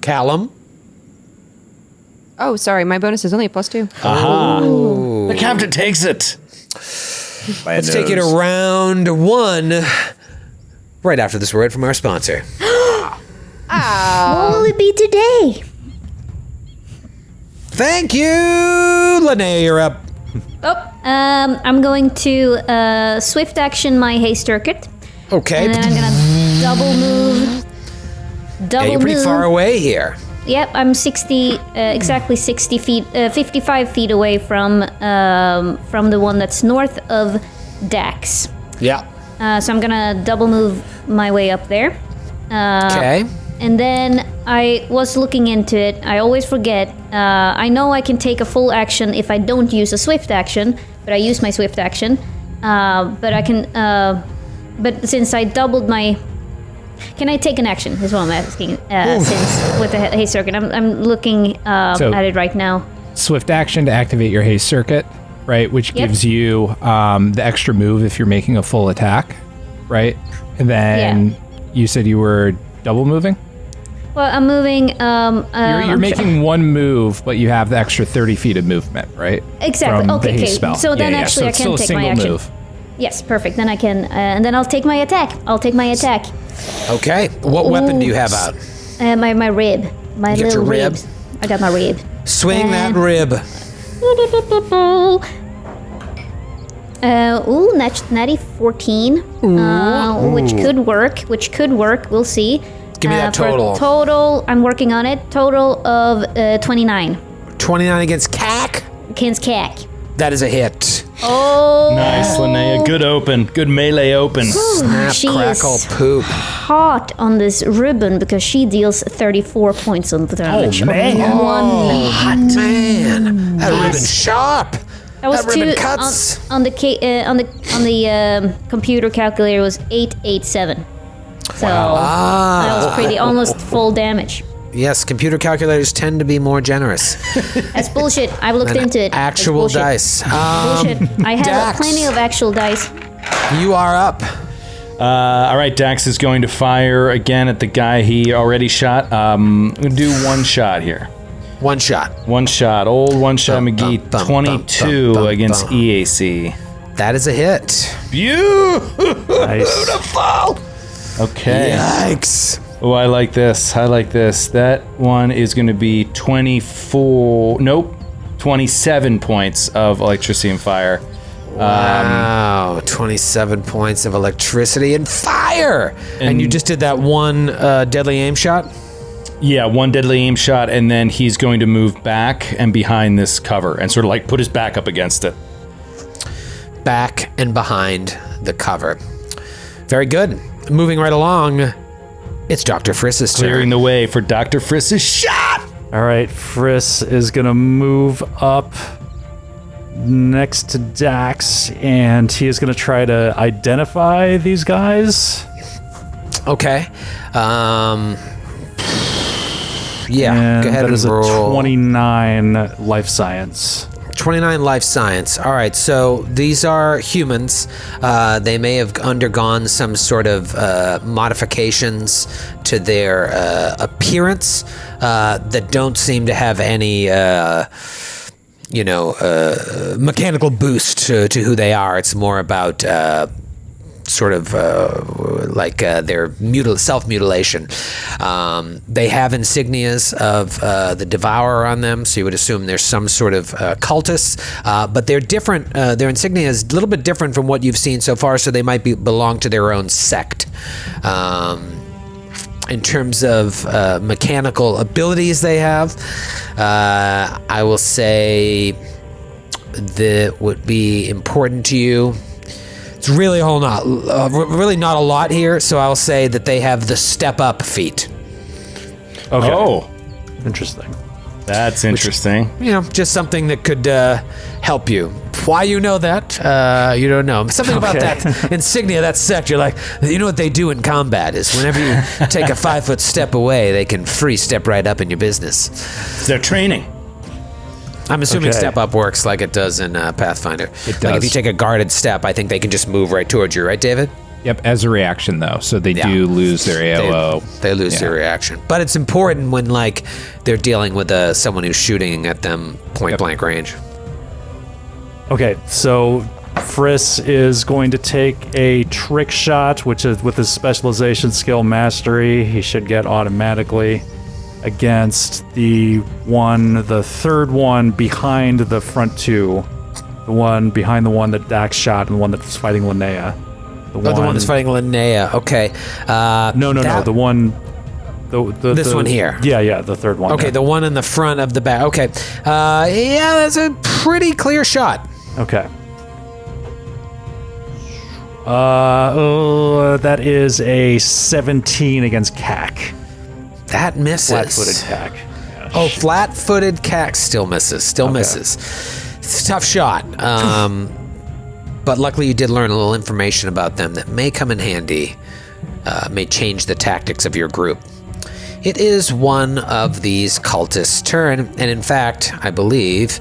Callum. Oh, sorry. My bonus is only a +2. The captain takes it. Let's take it around one right after this word from our sponsor. What will it be today? Thank you, Linnea. You're up. I'm going to swift action my haste circuit. Okay. And then I'm gonna double move. Yeah, you're pretty far away here. Yep, I'm 60, exactly 60 feet, 55 feet away from the one that's north of Dax. Yeah. So I'm gonna double move my way up there. Okay. And then I was looking into it. I always forget. I know I can take a full action if I don't use a swift action, but I use my swift action. But I can. But since I doubled my, can I take an action? Is what I'm asking. Since with the haste circuit, I'm looking at it right now. Swift action to activate your haste circuit, right? Which gives you the extra move if you're making a full attack, right? And then you said you were double moving. Well, I'm moving. You're making one move, but you have the extra 30 feet of movement, right? Exactly. From Okay. the haste spell. So then actually, so I can take my action. Move. Yes, perfect. Then I can, and then I'll take my attack. Okay. What weapon do you have out? My rib. My You got little your rib? ribs. I got my rib. Swing that rib. Natty 14. Which could work. We'll see. Give me that For a total. Total, I'm working on it. Total of 29. 29 against CAC. Against CAC. That is a hit. Oh. Nice, Linnea. Good open. Good melee open. Snap, She crackle, is poop. hot on this ribbon because she deals 34 points of damage. man. Hot man. That ribbon sharp. That was that ribbon two cuts. on the computer calculator was 887. So that was pretty almost full damage. Yes, computer calculators tend to be more generous. That's bullshit. I've looked into it. Actual dice. Bullshit. I have Dax. plenty of actual dice. You are up. All right, Dax is going to fire again at the guy he already shot. I'm going to do one shot here. One shot. Old one shot McGee, 22 against EAC. That is a hit. Beautiful. Nice. Okay. Yikes. Oh, I like this. That one is going to be 27 points of electricity and fire. Wow, 27 points of electricity and fire! And you just did that one deadly aim shot? Yeah, one deadly aim shot, and then he's going to move back and behind this cover and sort of put his back up against it. Back and behind the cover. Very good. Moving right along, it's Dr. Friss's turn. Clearing the way for Dr. Friss's shot! All right, Friss is going to move up next to Dax, and he is going to try to identify these guys. Okay. Yeah, And go ahead that and is roll. a 29 life science. 29 life science. All right, so these are humans. They may have undergone some sort of modifications to their appearance that don't seem to have any, mechanical boost to who they are. It's more about their self-mutilation. They have insignias of the Devourer on them, so you would assume there's some sort of cultists, but they're different. Their insignia is a little bit different from what you've seen so far, so they might belong to their own sect. In terms of mechanical abilities they have, I will say that would be important to you. It's really really not a lot here, so I'll say that they have the step up feat. Okay. Oh, Interesting. that's interesting. Just something that could help you. Why you know that? You don't know. Something about that insignia, that sect. You're like, you know what they do in combat is whenever you take a 5-foot step away, they can free step right up in your business. It's their training. I'm assuming Okay. step up works like it does in Pathfinder. It Like if does. you take a guarded step, I think they can just move right towards you, right, David? Yep, as a reaction though, so they do lose their AOO. They lose their reaction. But it's important when they're dealing with someone who's shooting at them point blank range. Okay, so Friss is going to take a trick shot, which is with his specialization skill mastery, he should get automatically against the third one behind the front two. The one behind the one that Dax shot and the one that's fighting Linnea. The one that's fighting Linnea. Okay. No. The one. This one here. Yeah, the third one. Okay, there. the one in the front of the back. Okay. That's a pretty clear shot. Okay. That is a 17 against CAC. That misses. Flat-footed CAC. Yeah, Oh, flat-footed CAC still misses. Misses. It's a tough shot. But luckily you did learn a little information about them that may come in handy, may change the tactics of your group. It is one of these cultists' turn, and in fact, I believe,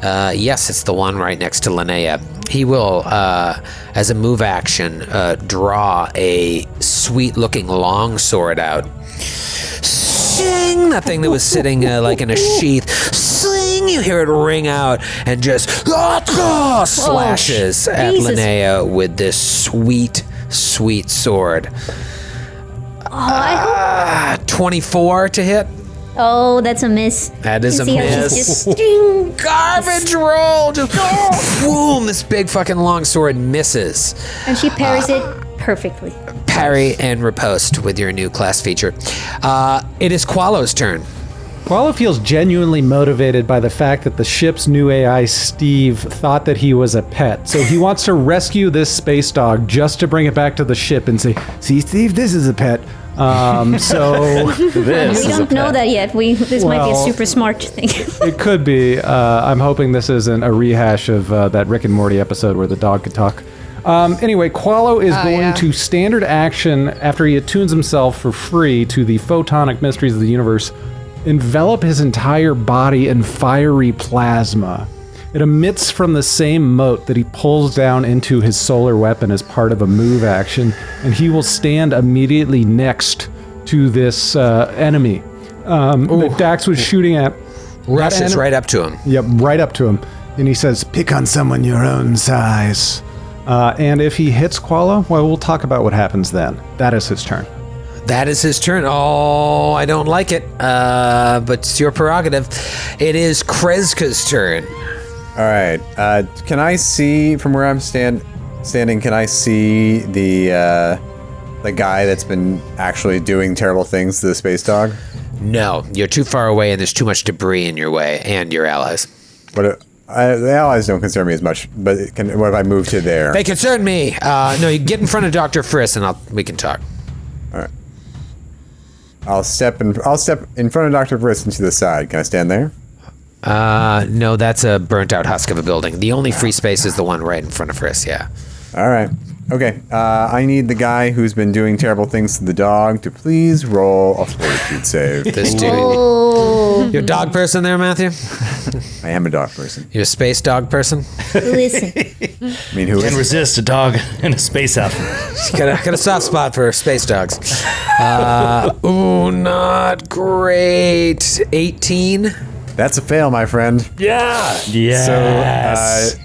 yes, it's the one right next to Linnea. He will, as a move action, draw a sweet-looking longsword out. Sing! That thing that was sitting like in a sheath. Sing! You hear it ring out and just slashes at Jesus. Linnea with this sweet, sweet sword. 24 to hit. Oh, that's a miss. That is a See how she's miss. just sting. Garbage roll! Just boom! This big fucking longsword misses. And she parries it perfectly. Parry and riposte with your new class feature. It is Qualo's turn. Qualo feels genuinely motivated by the fact that the ship's new AI, Steve, thought that he was a pet. So he wants to rescue this space dog just to bring it back to the ship and say, "See, Steve, this is a pet." So We don't know that yet. This might be a super smart thing. it could be. I'm hoping this isn't a rehash of that Rick and Morty episode where the dog could talk. Anyway, Qualo is going to standard action after he attunes himself for free to the photonic mysteries of the universe, envelop his entire body in fiery plasma. It emits from the same mote that he pulls down into his solar weapon as part of a move action, and he will stand immediately next to this enemy that Dax was shooting at. Rushes right up to him. Yep, right up to him. And he says, pick on someone your own size. And if he hits Qualo, well, we'll talk about what happens then. That is his turn. That is his turn. Oh, I don't like it, but it's your prerogative. It is Kreska's turn. All right. Can I see from where I'm standing? Can I see the guy that's been actually doing terrible things to the space dog? No, you're too far away, and there's too much debris in your way, and your allies. But the allies don't concern me as much. But what if I move to there? They concern me. No, you get in front of Dr. Friss, and we can talk. All right. I'll step in front of Dr. Friss and to the side. Can I stand there? No, that's a burnt-out husk of a building. The only free space is the one right in front of Friss, yeah. All right. Okay. I need the guy who's been doing terrible things to the dog to please roll a fortitude save. This dude. You're a dog person there, Matthew? I am a dog person. You're a space dog person? Listen. I mean, who Can is? resist a dog in a space outfit. got a soft spot for space dogs. Ooh, not great. 18. That's a fail, my friend. Yes. So,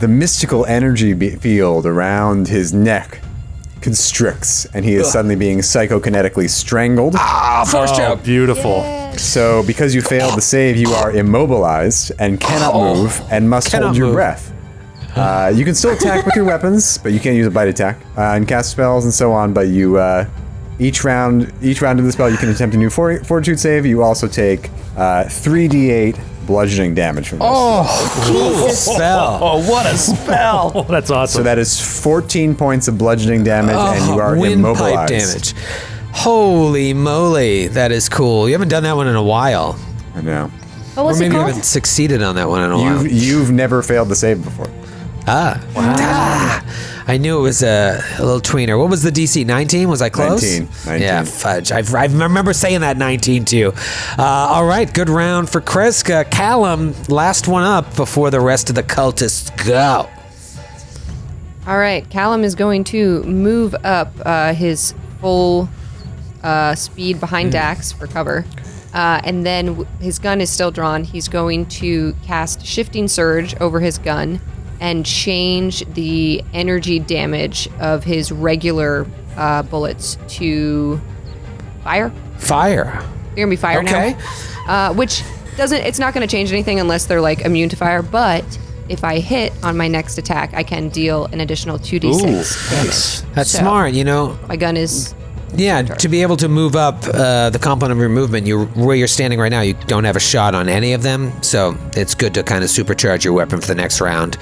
the mystical energy field around his neck constricts, and he is suddenly being psychokinetically strangled. Force choke. Beautiful. So, because you failed the save, you are immobilized and cannot move and must hold your breath. You can still attack with your weapons, but you can't use a bite attack and cast spells and so on. But you each round of the spell, you can attempt a new fortitude save. You also take 3d8 bludgeoning damage from this. Jesus. Spell. Oh, what a spell! Oh, that's awesome. So that is 14 points of bludgeoning damage, and you are windpipe immobilized. damage. Holy moly, that is cool. You haven't done that one in a while. I know. What was Or maybe it you called? haven't succeeded on that one in a while. You've never failed the save before. I knew it was a little tweener. What was the DC? 19? Was I close? 19. Yeah, fudge. I remember saying that 19 too. All right, good round for Kreska. Callum, last one up before the rest of the cultists go. All right, Callum is going to move up his full speed behind Dax for cover. And then his gun is still drawn. He's going to cast Shifting Surge over his gun and change the energy damage of his regular bullets to fire. Fire. They're gonna be fire now. Which it's not gonna change anything unless they're like immune to fire, but if I hit on my next attack, I can deal an additional 2d6 damage. That's So, smart, you know. My gun is... Yeah, to be able to move up the complement of your movement, where you're standing right now, you don't have a shot on any of them, so it's good to kind of supercharge your weapon for the next round.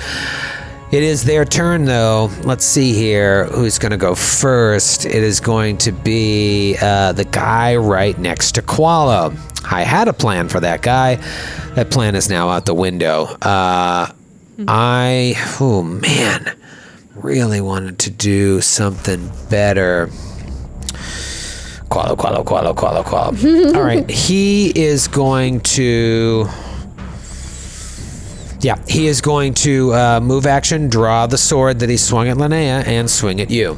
It is their turn, though. Let's see here who's going to go first. It is going to be the guy right next to Qualo. I had a plan for that guy. That plan is now out the window. Really wanted to do something better. Qualo. All right, he is going to... Yeah, he is going to move action, draw the sword that he swung at Linnea, and swing at you.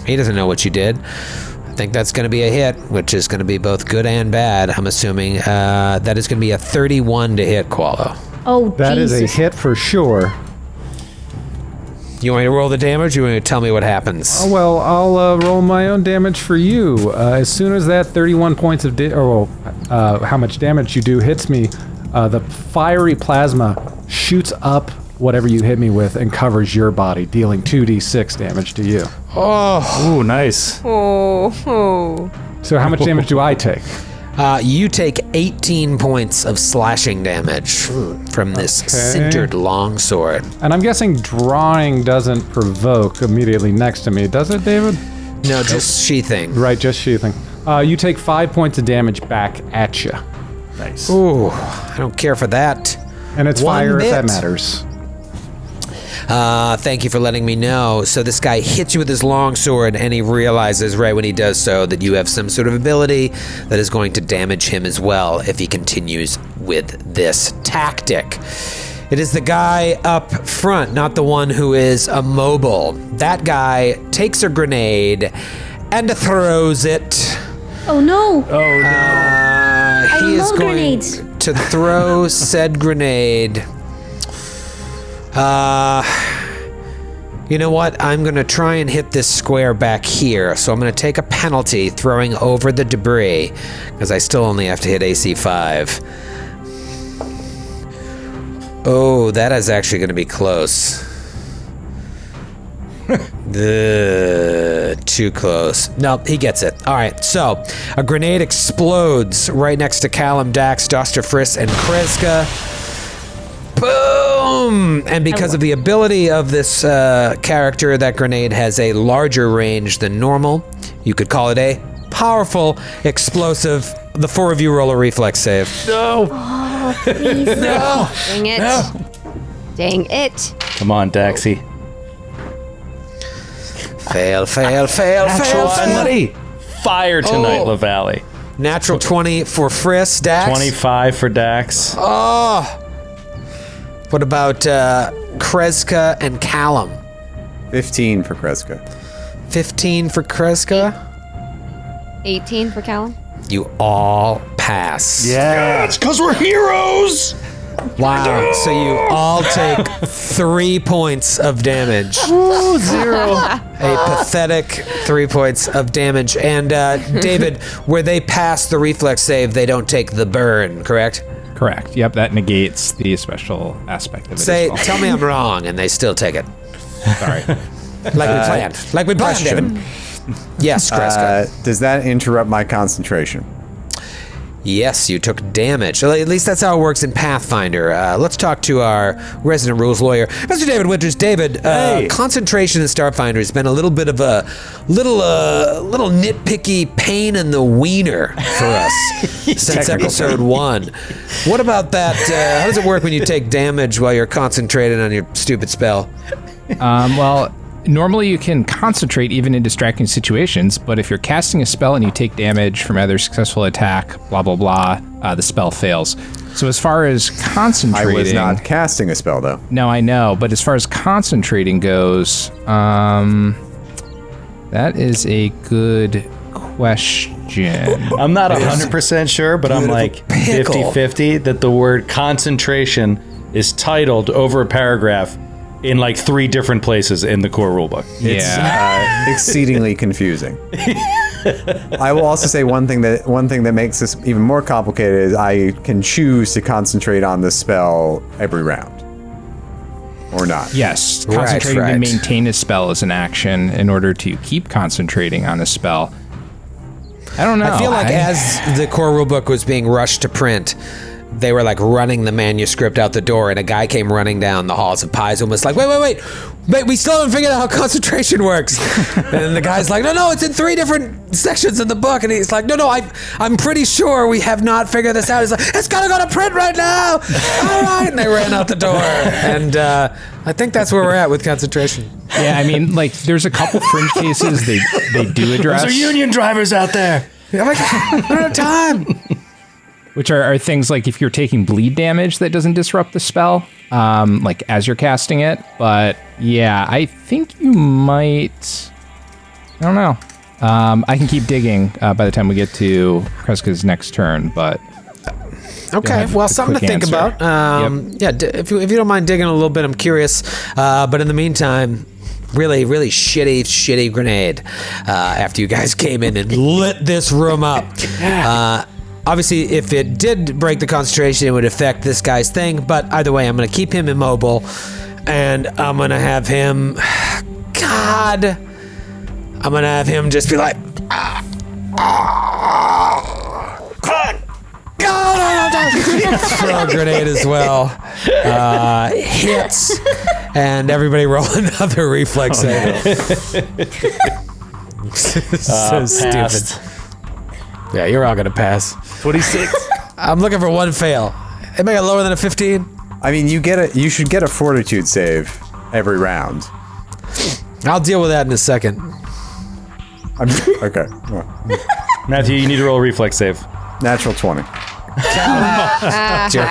He doesn't know what you did. I think that's going to be a hit, which is going to be both good and bad. I'm assuming that is going to be a 31 to hit, Qualo. Oh, That is Jesus. a hit for sure. You want me to roll the damage, or you want me to tell me what happens? Oh, well, I'll roll my own damage for you. As soon as that 31 points of how much damage you do hits me, the fiery plasma shoots up whatever you hit me with and covers your body, dealing 2d6 damage to you. Ooh, nice. Oh. So how much damage do I take? You take 18 points of slashing damage from this sintered longsword. And I'm guessing drawing doesn't provoke immediately next to me, does it, David? No, just sheathing. Right, just sheathing. You take 5 points of damage back at you. Nice. Ooh, I don't care for that. And it's One fire if that bit. matters. Thank you for letting me know. So this guy hits you with his long sword, and he realizes right when he does so that you have some sort of ability that is going to damage him as well if he continues with this tactic. It is the guy up front, not the one who is immobile. That guy takes a grenade and throws it. Oh no! He is love going grenades. to throw said grenade. You know what? I'm going to try and hit this square back here. So I'm going to take a penalty throwing over the debris because I still only have to hit AC 5. Oh, that is actually going to be close. Too close. Nope, he gets it. All right, so a grenade explodes right next to Callum, Dax, Doster, Friss, and Kreska. Boom! And because of the ability of this character, that grenade has a larger range than normal. You could call it a powerful explosive. The 4 of you roll a reflex save. No. Oh, please. No. Dang it. No. Dang it. Come on, Daxy. Fail. Natural 20. Fire tonight, LaValle. Natural 20 for Friss, Dax. 25 for Dax. Oh! What about Kreska and Callum? 15 for Kreska. 15 for Kreska? 18 for Callum. You all pass. Yeah, it's because we're heroes. Wow. So you all take 3 points of damage. Ooh, 0. A pathetic 3 points of damage. And David, where they pass the reflex save, they don't take the burn, correct? Correct. Yep, that negates the special aspect of it. Say, as well. tell me I'm wrong, and they still take it. Sorry. Like we planned, David. Yes, Kreska. Does that interrupt my concentration? Yes, you took damage. Well, at least that's how it works in Pathfinder. Let's talk to our resident rules lawyer, Mr. David Winters. David, concentration in Starfinder has been a little bit of a little nitpicky pain in the wiener for us since episode 1. What about that? How does it work when you take damage while you're concentrated on your stupid spell? Well, normally you can concentrate even in distracting situations, but if you're casting a spell and you take damage from either successful attack, blah, blah, blah, the spell fails. So as far as concentrating... I was not casting a spell, though. No, I know, but as far as concentrating goes, that is a good question. I'm not 100% sure, but I'm like 50-50 that the word concentration is titled over a paragraph in like 3 different places in the core rulebook. It's exceedingly confusing. I will also say one thing that makes this even more complicated is I can choose to concentrate on the spell every round. Or not. Yes, concentrating to maintain a spell is an action in order to keep concentrating on a spell. I don't know. I feel like as the core rulebook was being rushed to print, they were like running the manuscript out the door, and a guy came running down the halls of Pies and was like, wait, we still haven't figured out how concentration works. And the guy's like, no, it's in 3 different sections in the book. And he's like, no, I'm pretty sure we have not figured this out. He's like, it's gotta go to print right now. All right. And they ran out the door. And I think that's where we're at with concentration. Yeah, I mean, like, there's a couple fringe cases they do address. There's union drivers out there. I'm like, I don't have time. Which are things like if you're taking bleed damage that doesn't disrupt the spell, like as you're casting it. But yeah, I think you might. I don't know. I can keep digging by the time we get to Kreska's next turn, but. Okay, well, something to think about. Yeah, if you don't mind digging a little bit, I'm curious. But in the meantime, really, really shitty grenade after you guys came in and lit this room up. Obviously, if it did break the concentration, it would affect this guy's thing. But either way, I'm going to keep him immobile. And I'm going to have him... I'm going to have him just be like... Throw a grenade as well. Hits. And everybody roll another reflex save. So stupid. Yeah, you're all gonna pass. 26. I'm looking for 1 fail. Anybody got lower than a 15? I mean, you should get a fortitude save, every round. I'll deal with that in a second. Okay. Matthew, you need to roll a reflex save. Natural 20. Jerk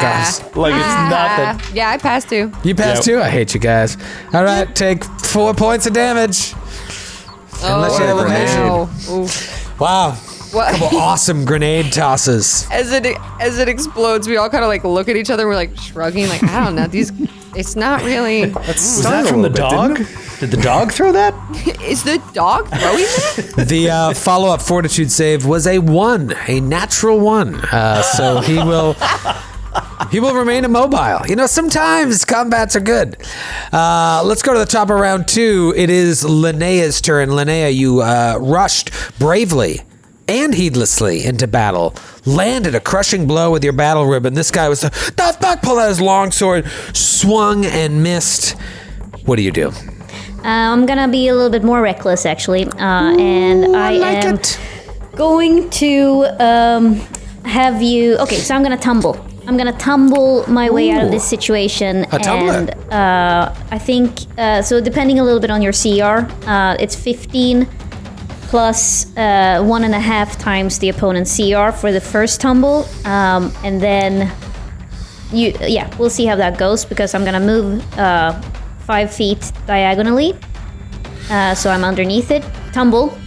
offs. Like it's nothing. Yeah, I passed too. You passed too? I hate you guys. All right, take 4 points of damage. Unless you have evasion. No. Oof. Wow. What? Couple awesome grenade tosses. As it explodes, we all kind of like look at each other and we're like shrugging, like I don't know. It's not really. Was that from the dog? Did the dog throw that? Is the dog throwing that? The follow-up fortitude save was a 1, a natural 1. So he will remain immobile. You know, sometimes combats are good. Let's go to the top of round 2. It is Linnea's turn. Linnea, you rushed bravely and heedlessly into battle, landed a crushing blow with your battle ribbon. This guy was back, pulled out his longsword, swung and missed. What do you do? I'm gonna be a little bit more reckless, actually, and I am going to have you. Okay, so I'm gonna tumble. I'm gonna tumble my way out of this situation, and I think so. Depending a little bit on your CR, it's 15 plus 1.5 times the opponent's CR for the first tumble, and then we'll see how that goes because I'm gonna move 5 feet diagonally, so I'm underneath it. Tumble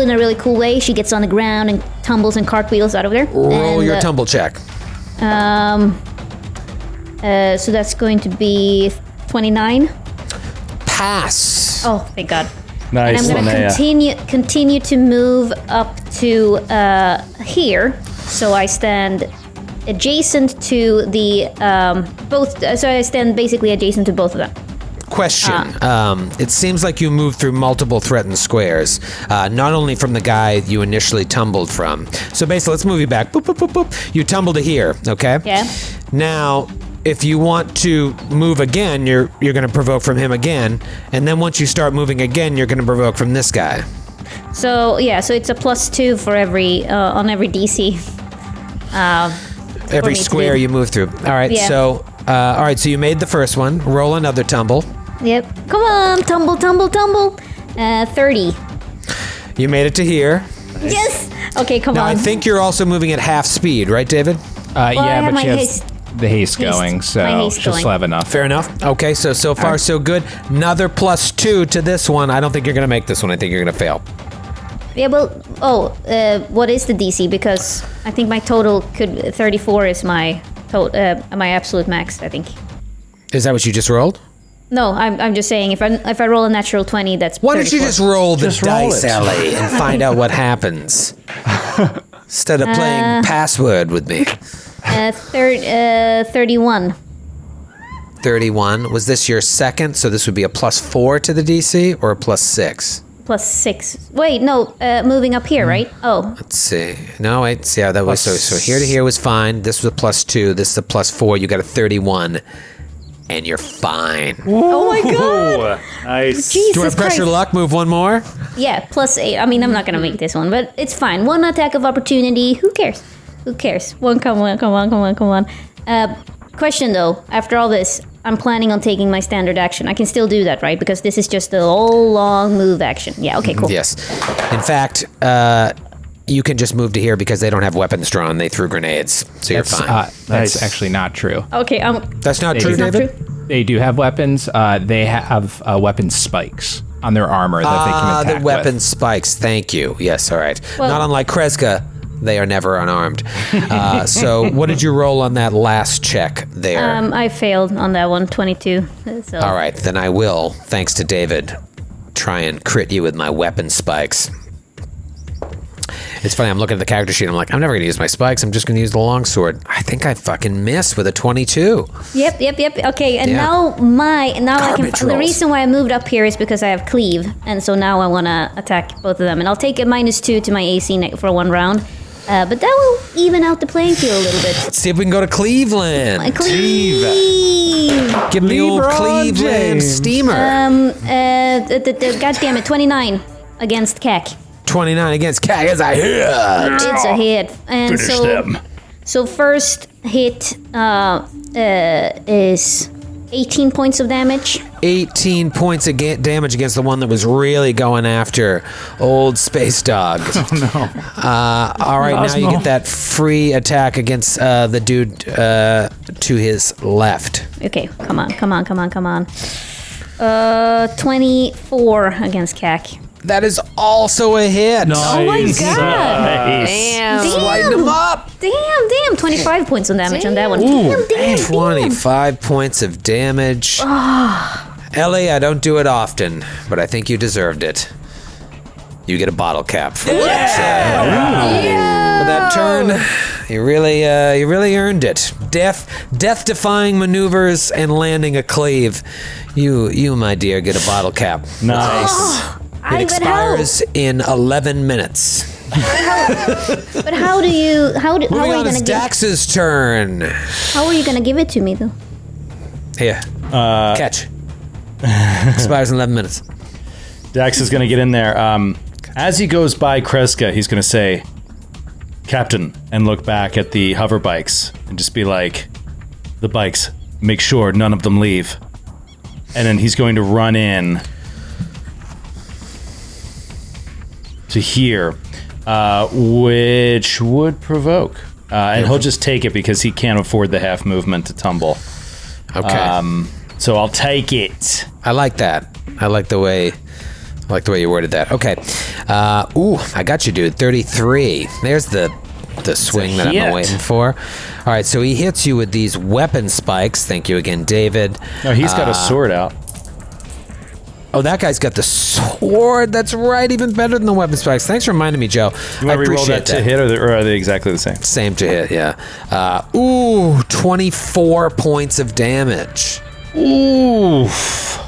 in a really cool way. She gets on the ground and tumbles and cartwheels out of there. Roll your tumble check. So that's going to be 29. Pass. Oh, thank God. Nice, And I'm going to continue to move up to here, so I stand adjacent to the both. So I stand basically adjacent to both of them. Question. It seems like you moved through multiple threatened squares, not only from the guy you initially tumbled from. So basically, let's move you back. Boop, boop, boop, boop. You tumble to here, okay? Yeah. Now, if you want to move again, you're going to provoke from him again, and then once you start moving again, you're going to provoke from this guy. So so it's a +2 for every on every DC. Every square you move through. All right. Yeah. So, all right. So you made the first one. Roll another tumble. Yep. Come on, tumble. 30. You made it to here. Yes. Okay, come Now on. I think you're also moving at half speed, right, David? I Yeah, have but my she has haste. the haste Haste. going, My so haste she'll going. still have enough. Fair enough. Okay. So far so good. Another +2 to this one. I don't think you're going to make this one. I think you're going to fail. Yeah, well, what is the DC? Because I think my total 34 is my my absolute max, I think. Is that what you just rolled? No, I'm just saying if I roll a natural 20, that's Why don't you 34. just roll the Just roll dice, it. Ellie, and find out what happens? Instead of playing password with me. 31. 31. Was this your second? So this would be a +4 to the DC or a +6? +6. Wait, no, moving up here, right? Oh, Let's see. No, wait. See how that was. So here to here was fine. This was a +2. This is a +4. You got a 31. And you're fine. oh my God! Oh, nice. Do you want Jesus to press your Christ. luck? Move one more? Yeah, +8. I mean, I'm not gonna make this one, but it's fine. One attack of opportunity. Who cares? Come on. Question though, after all this, I'm planning on taking my standard action. I can still do that, right? Because this is just a whole long move action. Yeah, okay, cool. Yes. In fact, you can just move to here because they don't have weapons drawn. They threw grenades. So you're fine. Nice. That's actually not true. Okay, That's not true, it's not David? true. They do have weapons. They have weapon spikes on their armor that they can attack the weapon with. spikes. Thank you. Yes, all right. Well- Not unlike Kreska, they are never unarmed. So what did you roll on that last check there? I failed on that one, 22. So. All right, then I will, thanks to David, try and crit you with my weapon spikes. It's funny, I'm looking at the character sheet, I'm like, I'm never going to use my spikes, I'm just going to use the longsword. I think I fucking missed with a 22. Yep. Okay, and Yeah. now I can. Garbage The rolls. reason why I moved up here is because I have cleave, and so now I want to attack both of them, and I'll take a -2 to my AC for one round, but that will even out the playing field a little bit. Let's see if we can go to Cleveland. Cleave. Give me the old LeBron Cleveland James. steamer. God damn it, 29 against CAC. 29 against Cat is a hit. It's a hit, and so first hit is 18 points of damage. 18 points of damage against the one that was really going after old Space Dog. Oh, no. All right, now you get that free attack against the dude to his left. Okay, come on. 24 against CAC. That is also a hit. Nice. Oh my god. Damn. Lighten him up. Damn. 25 points of damage on that one. Ooh, Damn. 25 points of damage. Ellie, I don't do it often, but I think you deserved it. You get a bottle cap for that turn. You really earned it. Death-defying maneuvers and landing a cleave. You, my dear, get a bottle cap. Nice. It expires in 11 minutes. But how are you gonna give? Dax's turn. How are you gonna give it to me though? Here, catch. Expires in 11 minutes. Dax is going to get in there. As he goes by Kreska, he's going to say, Captain, and look back at the hover bikes and just be like, the bikes, make sure none of them leave. And then he's going to run in to here, which would provoke. And he'll just take it because he can't afford the half movement to tumble. Okay. So I'll take it. I like that. I like the way you worded that. Okay. I got you, dude. 33. There's the swing that I've been waiting for. All right, so he hits you with these weapon spikes. Thank you again, David. No, he's got a sword out. Oh, that guy's got the sword. That's right. Even better than the weapon spikes. Thanks for reminding me, Joe. You want to reroll that to hit, or are they exactly the same? Same to hit, yeah. 24 points of damage. Oof.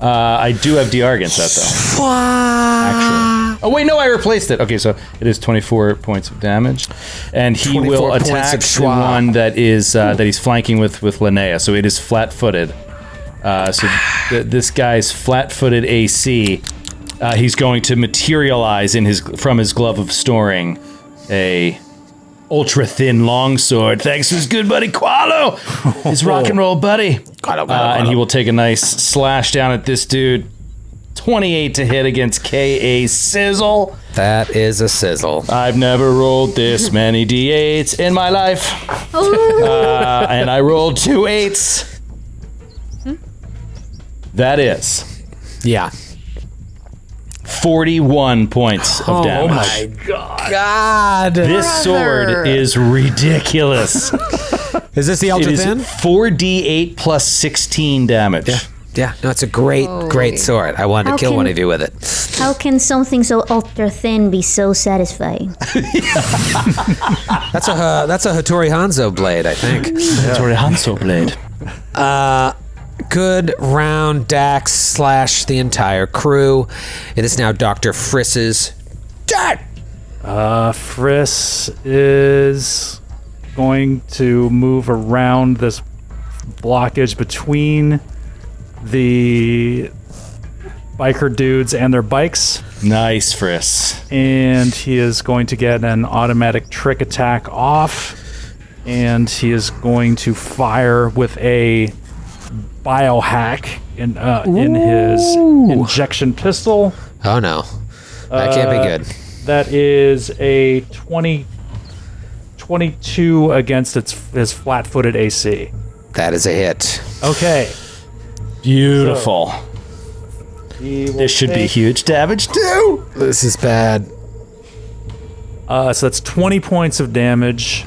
I do have DR against that, though. Actually. Oh, wait, no, I replaced it. Okay, so it is 24 points of damage. And he will attack the one that is that he's flanking with Linnea. So it is flat-footed. This guy's flat-footed AC, he's going to materialize from his glove of storing a ultra-thin longsword. Thanks to his good buddy Qualo, his rock and roll buddy. And he will take a nice slash down at this dude. 28 to hit against K.A. Sizzle. That is a sizzle. I've never rolled this many D8s in my life. And I rolled 2 8s. That is. Yeah. 41 points of damage. Oh my God. This sword is ridiculous. Is this the ultra thin? 4d8 plus 16 damage. Yeah. No, it's a great sword. I wanted to kill one of you with it. How can something so ultra thin be so satisfying? That's a Hattori Hanzo blade, I think. Hattori Hanzo blade. Good round, Dax / the entire crew. It is now Dr. Friss's turn. Friss is going to move around this blockage between the biker dudes and their bikes. Nice, Friss. And he is going to get an automatic trick attack off. And he is going to fire with a biohack in his injection pistol. Oh no, that can't be good. That is a 22 against his flat-footed AC. That is a hit. Okay. Beautiful. So, this should be huge damage too. This is bad. So that's 20 points of damage.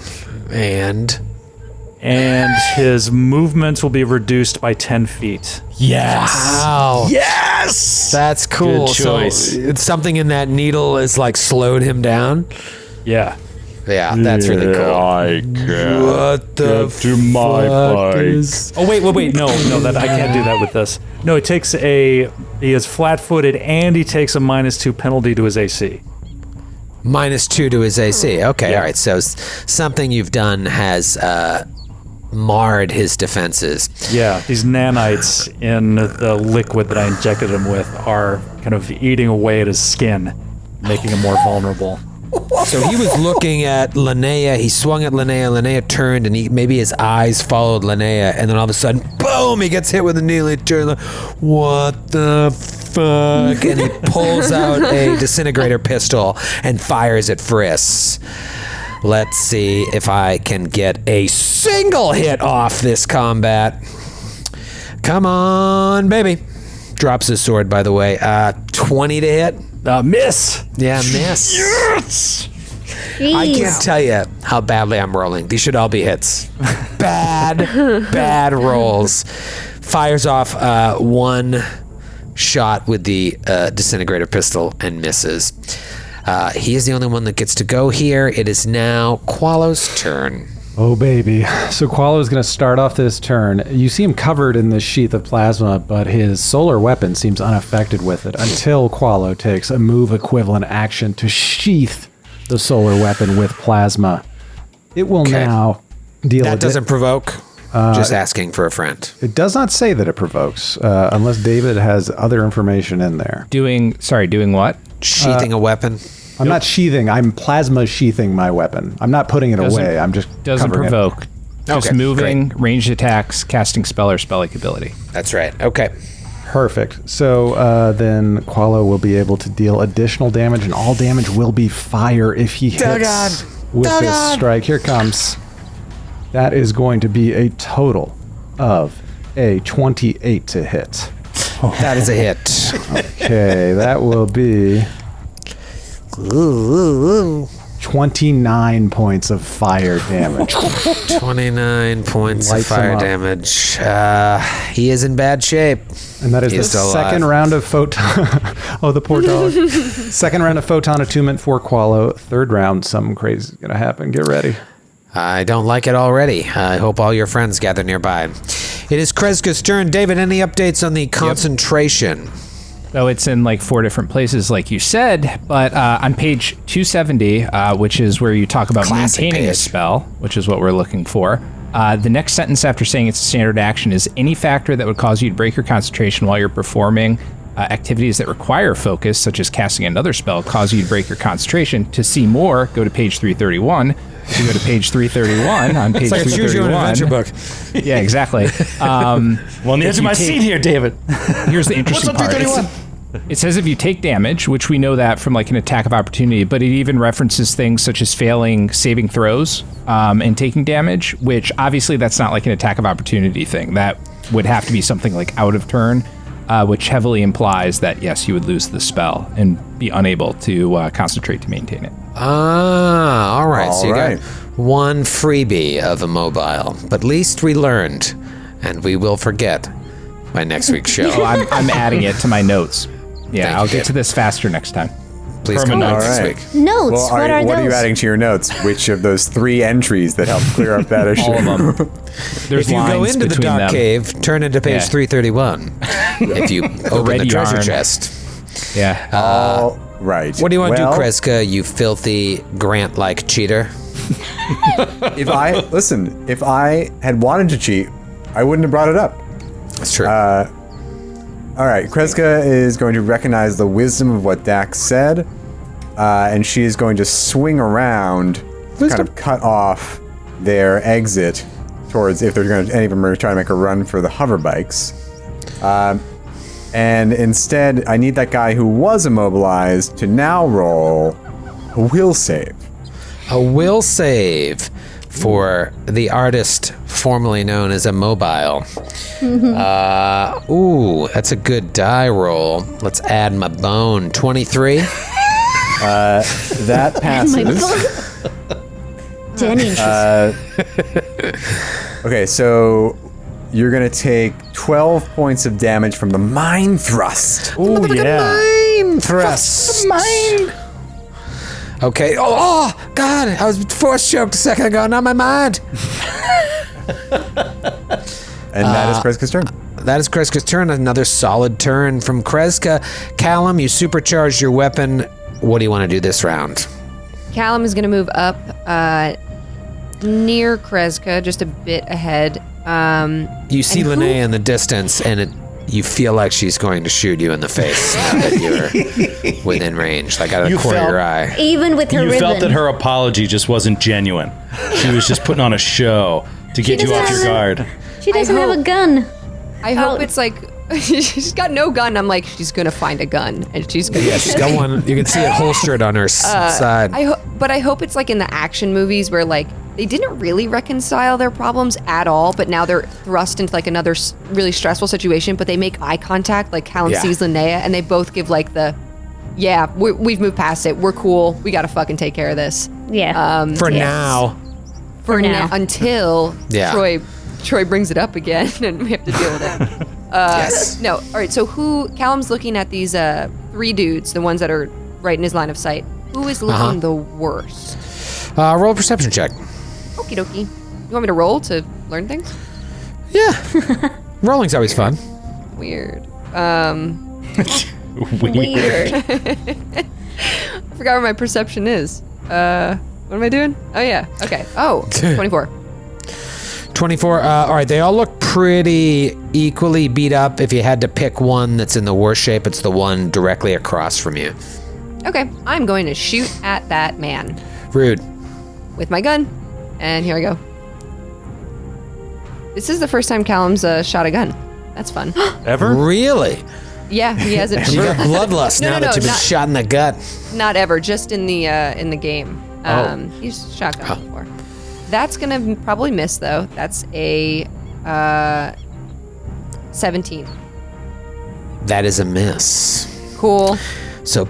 And his movements will be reduced by 10 feet. Yes. Wow. Yes. That's cool. Good choice. So it's something in that needle is like slowed him down. Yeah. Yeah, that's really cool. I can't What the get to my bike. Oh wait. No, that I can't do that with this. No, he is flat-footed and he takes a -2 penalty to his AC. -2 to his AC. Okay, all right. So something you've done has marred his defenses. Yeah, these nanites in the liquid that I injected him with are kind of eating away at his skin, making him more vulnerable. So he was looking at Linnea. He swung at Linnea. Linnea turned, and maybe his eyes followed Linnea. And then all of a sudden, boom! He gets hit with a knee. He turns like, what the fuck? And he pulls out a disintegrator pistol and fires at Friss. Let's see if I can get a single hit off this combat. Come on, baby. Drops his sword, by the way. 20 to hit. Miss. Yeah, miss. Yes. I can't tell you how badly I'm rolling. These should all be hits. Bad rolls. Fires off one shot with the disintegrator pistol and misses. He is the only one that gets to go here. It is now Qualo's turn. Oh, baby. So Qualo is going to start off this turn. You see him covered in this sheath of plasma, but his solar weapon seems unaffected with it until Qualo takes a move equivalent action to sheath the solar weapon with plasma. It will now deal That doesn't provoke. Just asking for a friend. It does not say that it provokes, unless David has other information in there. Doing what? Sheathing a weapon. I'm not sheathing. I'm plasma sheathing my weapon. I'm not putting it away. I'm just doesn't covering provoke. Just Okay, moving, ranged attacks, casting spell or spell-like ability. That's right. Okay. Perfect. So then Qualo will be able to deal additional damage, and all damage will be fire if he hits with this strike. Here comes. That is going to be a total of a 28 to hit. That is a hit. Okay, that will be 29 points of fire damage. 29 points Lights of fire him up. damage. He is in bad shape. And that is He the is still second alive. round of photon. Oh, the poor dog. Second round of photon attunement for Qualo. Third round, something crazy is going to happen. Get ready. I don't like it already. I hope all your friends gather nearby. It is Kreska's turn. David, any updates on the concentration? So it's in like 4 different places, like you said, but on page 270, which is where you talk about Classic maintaining a page. spell, which is what we're looking for. The next sentence after saying it's a standard action is any factor that would cause you to break your concentration while you're performing activities that require focus, such as casting another spell, cause you to break your concentration. To see more, go to page 331. If you go to page 331, on page It's like a choose your own 331. adventure book. Yeah, exactly. Well, on the edge of my take- seat here, David. Here's the interesting part. It says if you take damage, which we know that from like an attack of opportunity, but it even references things such as failing saving throws and taking damage, which obviously that's not like an attack of opportunity thing. That would have to be something like out of turn, which heavily implies that, yes, you would lose the spell and be unable to concentrate to maintain it. Ah, all right. So you right. got one freebie of a mobile. But at least we learned, and we will forget by next week's show. Oh, I'm adding it to my notes. Yeah, Thank I'll you, get Dave. to this faster next time. Please come Permanent. back next All right. week. Notes. Well, what are what are you those? adding to your notes? Which of those 3 entries that help clear up that issue? All of them. There's If you go lines into the between dark them. cave, turn into page Yeah. 331. If you open red the treasure yarn. chest. Yeah. All right. What do you want to Well, do, Kreska, you filthy Grant-like cheater? If I had wanted to cheat, I wouldn't have brought it up. That's true. All right, Kreska is going to recognize the wisdom of what Dax said, and she is going to swing around, kind of cut off their exit towards, if they're going to, any of them are trying to make a run for the hover bikes. And instead, I need that guy who was immobilized to now roll a will save. A will save for the artist formerly known as Immobile. Ooh, that's a good die roll. Let's add my bone. 23. That passes. 10 inches. Okay, so you're going to take 12 points of damage from the mind thrust. Oh, yeah. Mine thrust. Mine. Okay. Oh, God. I was force choked a second ago. Not my mind. And that is Kreska's turn. That is Kreska's turn. Another solid turn from Kreska. Callum, you supercharged your weapon. What do you want to do this round? Callum is going to move up near Kreska, just a bit ahead. You see Linnea in the distance, and you feel like she's going to shoot you in the face now that you're within range, like out of the corner of your eye. Even with her You ribbon. felt that her apology just wasn't genuine. She was just putting on a show to get you off your guard. She doesn't have a gun. I hope it's like she's got no gun. I'm like, she's gonna find a gun, and she's gonna. Yeah, she's got one. You can see it holstered on her side. But I hope it's like in the action movies where like they didn't really reconcile their problems at all, but now they're thrust into like another really stressful situation. But they make eye contact, like Callum sees Linnea, and they both give like the, we've moved past it. We're cool. We got to fucking take care of this. Yeah. For now. For now, until Yeah. Troy brings it up again, and we have to deal with it. Yes. No. All right. So Callum's looking at these 3 dudes, the ones that are right in his line of sight. Who is looking the worst? Roll a perception check. Okie dokie. You want me to roll to learn things? Yeah. Rolling's always fun. Weird. Weird. I forgot where my perception is. What am I doing? Oh, yeah. Okay. Oh, 24. 24. All right, they all look pretty equally beat up. If you had to pick one that's in the worst shape, it's the one directly across from you. Okay. I'm going to shoot at that man Rude. with my gun. And here I go. This is the first time Callum's shot a gun. That's fun. Ever? Really? Yeah, he hasn't. You got bloodlust now that you've been shot in the gut. Not ever, just in the game. He's shot guns before. That's gonna probably miss though. That's a 17. That is a miss. Cool. So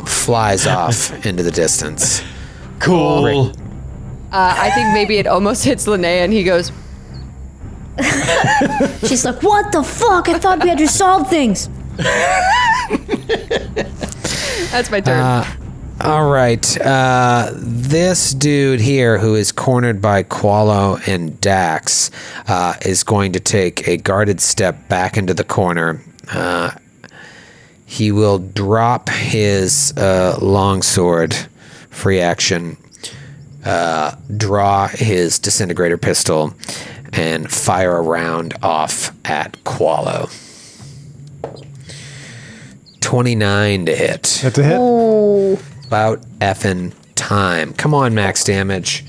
flies off into the distance. Cool. I think maybe it almost hits Linnea, and he goes, She's like, what the fuck? I thought we had resolved things. "That's my turn." All right. This dude here, who is cornered by Qualo and Dax, is going to take a guarded step back into the corner. He will drop his longsword, free action, draw his disintegrator pistol, and fire a round off at Qualo. 29 to hit. That's a hit. Oh. About effing time. Come on, max damage.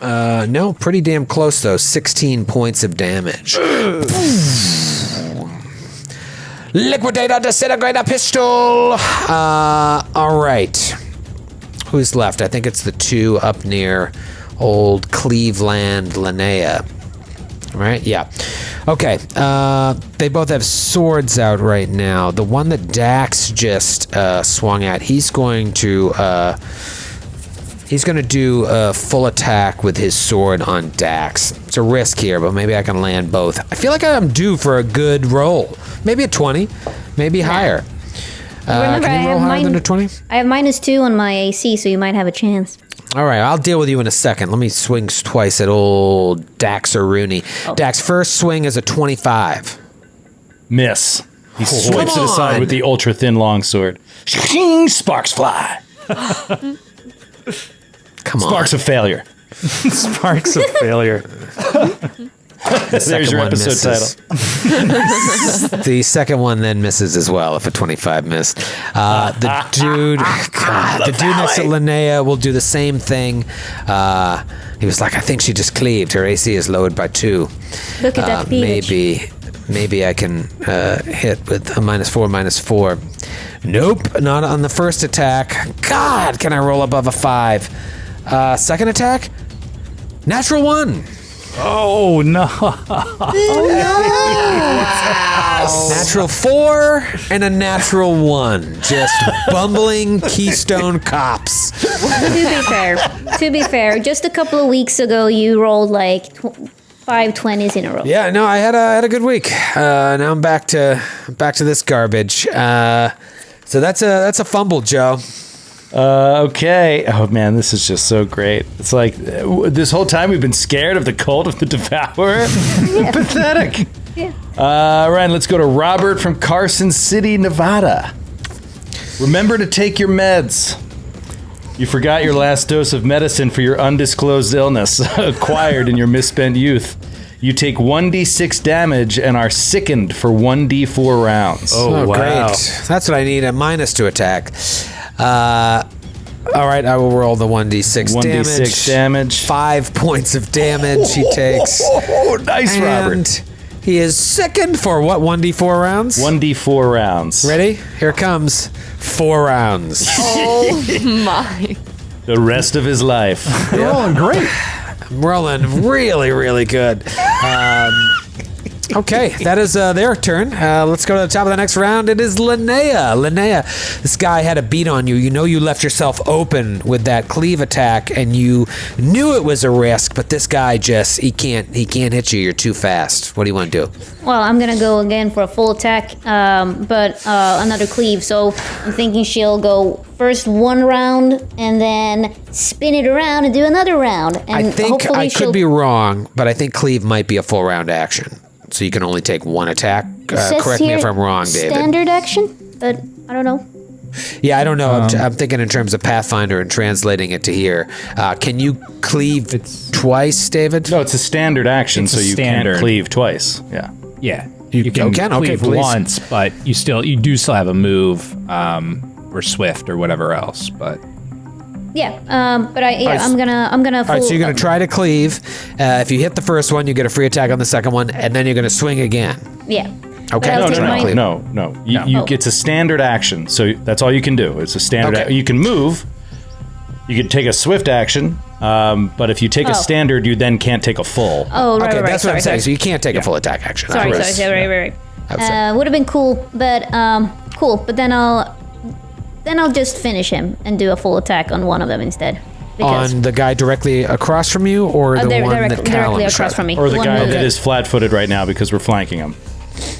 No, pretty damn close though. 16 points of damage. Liquidator, disintegrator pistol. All right. Who's left? I think it's the 2 up near old Cleveland, Linnea. Right? Yeah. Okay. They both have swords out right now. The one that Dax just swung at, he's going to do a full attack with his sword on Dax. It's a risk here, but maybe I can land both. I feel like I'm due for a good roll. Maybe a 20, maybe higher. Remember, can you roll higher than a 20? I have -2 on my AC, so you might have a chance. All right, I'll deal with you in a second. Let me swing twice at old Dax or Rooney. Dax, first swing is a 25. Miss. He swipes it Come aside on. with the ultra thin longsword. Shing, sparks fly. Come on. Sparks of failure. Sparks of failure. There's your one episode misses. title. The second one then misses as well if a 25 missed. The dude next to Linnea will do the same thing. He was like, I think she just cleaved. Her AC is lowered by 2. Look at that peach. Maybe I can hit with a -4. Nope, not on the first attack. God, can I roll above a 5? Second attack? Natural 1. Oh, no. Natural 4 and a natural 1. Just bumbling Keystone cops. To be fair, just a couple of weeks ago, you rolled like 5 20s in a row. Yeah, no, I had a good week. Now I'm back to this garbage. So that's a fumble, Joe. Okay. Oh, man, this is just so great. It's like this whole time we've been scared of the cult of the Devourer. Pathetic. Yeah. Ryan, let's go to Robert from Carson City, Nevada. Remember to take your meds. You forgot your last dose of medicine for your undisclosed illness acquired in your misspent youth. You take 1d6 damage and are sickened for 1d4 rounds. Oh, wow. Great. That's what I need, a minus to attack. All right, I will roll the 1d6 damage. 1d6 damage. 5 points of damage he takes. Oh, nice, and Robert. He is sickened for what, 1d4 rounds? 1d4 rounds. Ready? Here it comes. 4 rounds. Oh, my. The rest of his life. You're rolling great. I'm rolling really, really good. Okay, that is their turn. Let's go to the top of the next round. It is Linnea. Linnea, this guy had a beat on you. You know you left yourself open with that cleave attack, and you knew it was a risk, but this guy just, he can't hit you. You're too fast. What do you want to do? Well, I'm gonna go again for a full attack, but another cleave. So I'm thinking she'll go first one round and then spin it around and do another round. And I think hopefully I could be wrong, but I think cleave might be a full round action. So you can only take one attack. Correct me if I'm wrong, David. Standard action, but I don't know. Yeah, I don't know. I'm thinking in terms of Pathfinder and translating it to here. Can you cleave twice, David? No, it's a standard action, It's so a you standard. can't cleave twice. Yeah. Yeah, you can cleave please. once, but you do still have a move or swift or whatever else. But Yeah, but I'm gonna full. All right, so you're going to try to cleave. If you hit the first one, you get a free attack on the second one, and then you're going to swing again. Yeah. Okay. But I'll take mine. No. It's a standard action, so that's all you can do. It's a standard. Okay. You can move. You can take a swift action, but if you take a standard, you then can't take a full. Oh, right, Okay, right. that's what I'm saying. Sorry. So you can't take a full attack action. Sorry, Right. right. Absolutely. Would have been cool, but But then I'll just finish him and do a full attack on one of them instead. Because On the guy directly across from you, or the they're one that directly Callum across shot? from me. Or the one guy who- that is flat-footed right now because we're flanking him.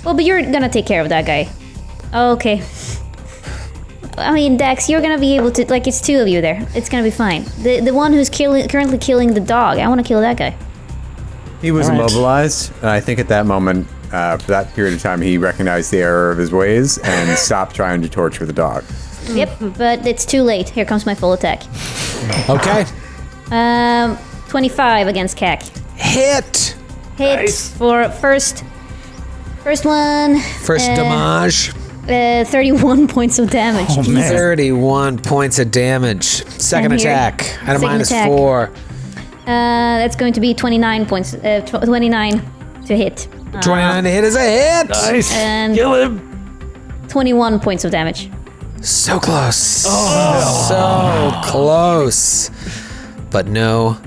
Well, but you're gonna take care of that guy. Okay. I mean, Dax, you're gonna be able to. Like, it's two of you there. It's gonna be fine. The one who's currently killing the dog. I want to kill that guy. He was All right. immobilized, and I think at that moment, for that period of time, he recognized the error of his ways and stopped trying to torture the dog. Yep, but it's too late. Here comes my full attack. Okay. 25 against CAC. Hit. Hit for first one. First damage. 31 points of damage. Oh, man. 31 points of damage. Second And here- attack at a second minus attack. 4. That's going to be 29 points. 29 to hit. 29 to hit is a hit. Nice. And Kill him. 21 points of damage. So close. So close. But no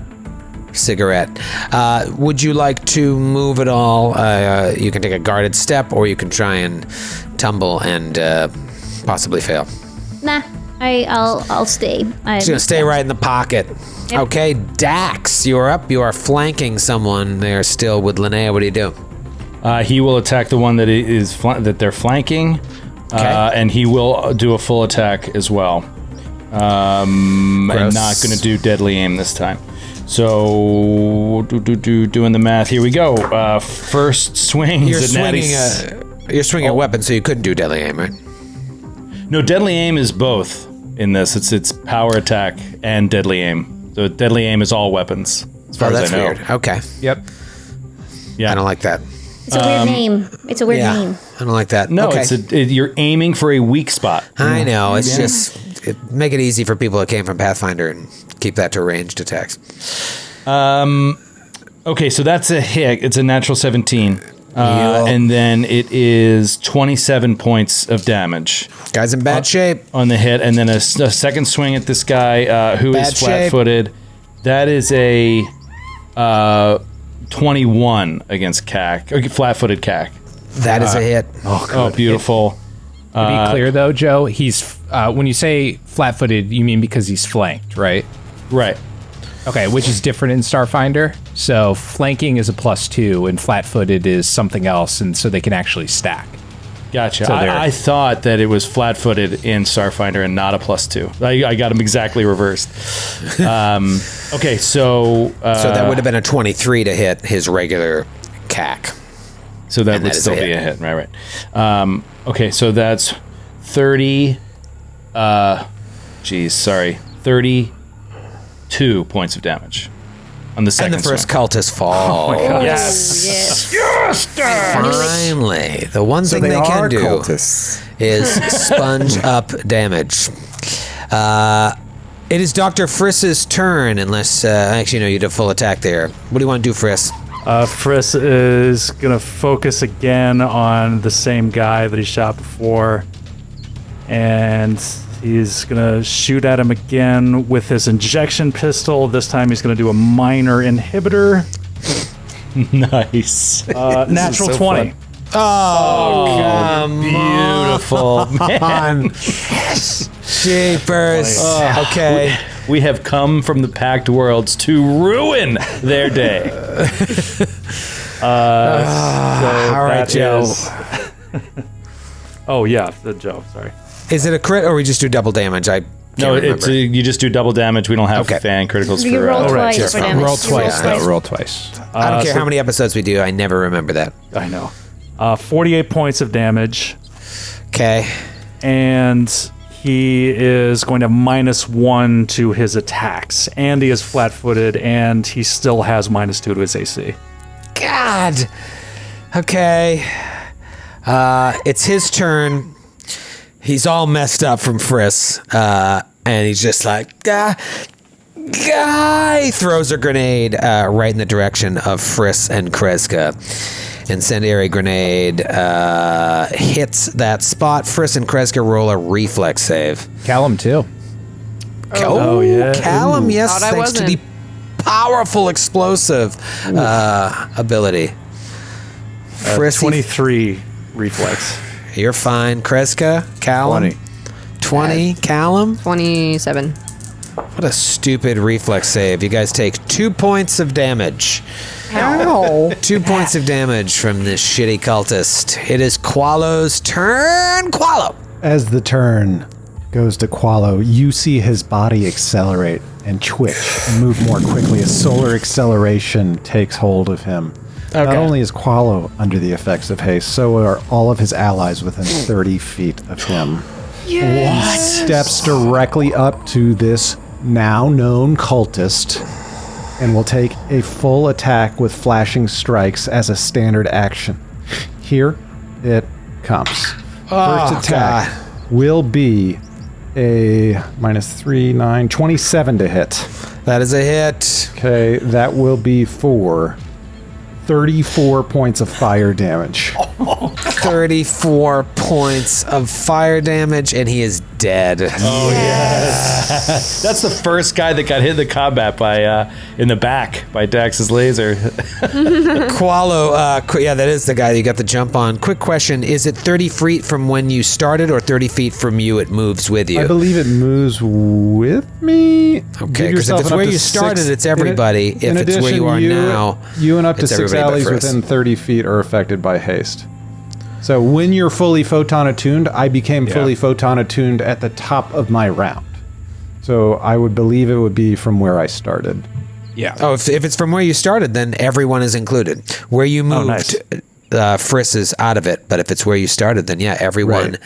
cigarette. Would you like to move at all? You can take a guarded step, or you can try and tumble and possibly fail. Nah, I'll stay. Just gonna stay right in the pocket. Yep. Okay, Dax, you're up. You are flanking someone there still with Linnea. What do you do? He will attack the one that that they're flanking, and he will do a full attack as well. I'm Gross. not going to do deadly aim this time. So doing the math. Here we go. First swing. You're swinging a weapon, so you couldn't do deadly aim, right? No, deadly aim is both in this. It's power attack and deadly aim. So deadly aim is all weapons, as far that's as I know. weird. Okay. yep. Yeah, I don't like that. It's a weird name. It's a weird Yeah, name. I don't like that. No, okay. you're aiming for a weak spot. I know. It's just make it easy for people that came from Pathfinder and keep that to ranged attacks. Okay, so that's a hit. It's a natural 17. And then it is 27 points of damage Guy's in bad shape. on the hit. And then a second swing at this guy who Bad is flat-footed. That is a 21 against CAC. Okay, flat-footed CAC. That is a hit. Oh, beautiful. To be clear, though, Joe, he's when you say flat-footed, you mean because he's flanked, right? Right. Okay, which is different in Starfinder. So flanking is a +2, and flat-footed is something else, and so they can actually stack. Gotcha. So I thought that it was flat-footed in Starfinder and not a +2. I got them exactly reversed. Okay, so So that would have been a 23 to hit his regular CAC. so that and would that is still a be a hit. hit. Right. Okay, so that's 30. 32 points of damage. on the second And the first swing. cultist falls. Yes. Finally, the one thing they they can are do cultists. is sponge up damage. It is Dr. Friss's turn, unless actually no, you did a full attack there. What do you want to do, Friss? Friss is going to focus again on the same guy that he shot before. And he's going to shoot at him again with his injection pistol. This time he's going to do a minor inhibitor. Nice. Natural 20. Beautiful. Man. Jeepers. Okay. We have come from the packed worlds to ruin their day. All right, Joe. Oh, yeah, the Joe, sorry. Is it a crit or we just do double damage? I No, can't it's remember. you just do double damage. We don't have Okay. fan criticals You for. roll right, twice sure. for damage. Roll You twice, though. Roll twice. I don't care so- how many episodes we do. I never remember that. I know. 48 points of damage. Okay. And he is going to -1 to his attacks. And he is flat-footed, and he still has -2 to his AC. God. Okay. It's his turn. He's all messed up from Friss. And he's just like, He throws a grenade right in the direction of Friss and Kreska. Incendiary grenade hits that spot. Friss and Kreska roll a reflex save. Callum, too. Oh, yeah. Callum, yes, Thought I thanks to the wasn't. powerful explosive ability. Friss, 23 reflex. you're fine. Kreska, Callum, 20. Callum. 27. What a stupid reflex save. You guys take 2 points of damage. Ow. 2 points of damage from this shitty cultist. It is Qualo's turn. Qualo. As the turn goes to Qualo, you see his body accelerate and twitch and move more quickly. A solar acceleration takes hold of him. Not only is Qualo under the effects of haste, so are all of his allies within 30 feet of him. He steps directly up to this now known cultist and will take a full attack with flashing strikes as a standard action. Here it comes. First attack will be a -3, 9, 27 to hit. That is a hit. Okay, that will be for 34 points of fire damage. 34 points of fire damage, and he is dead. That's the first guy that got hit in the combat by in the back by Dax's laser. Qualo, yeah, that is the guy you got the jump on. Quick question, is it 30 feet from when you started or 30 feet from you it moves with you? I believe it moves with me. Okay, because if it's where you started, it's everybody. If it's where you are now, you and up to it's 6 everybody but allies Friss. within 30 feet are affected by haste. So when you're fully photon attuned, I became fully photon attuned at the top of my round. So I would believe it would be from where I started. Yeah. Oh, if it's from where you started, then everyone is included. Where you moved, Friss is out of it. But if it's where you started, then yeah, everyone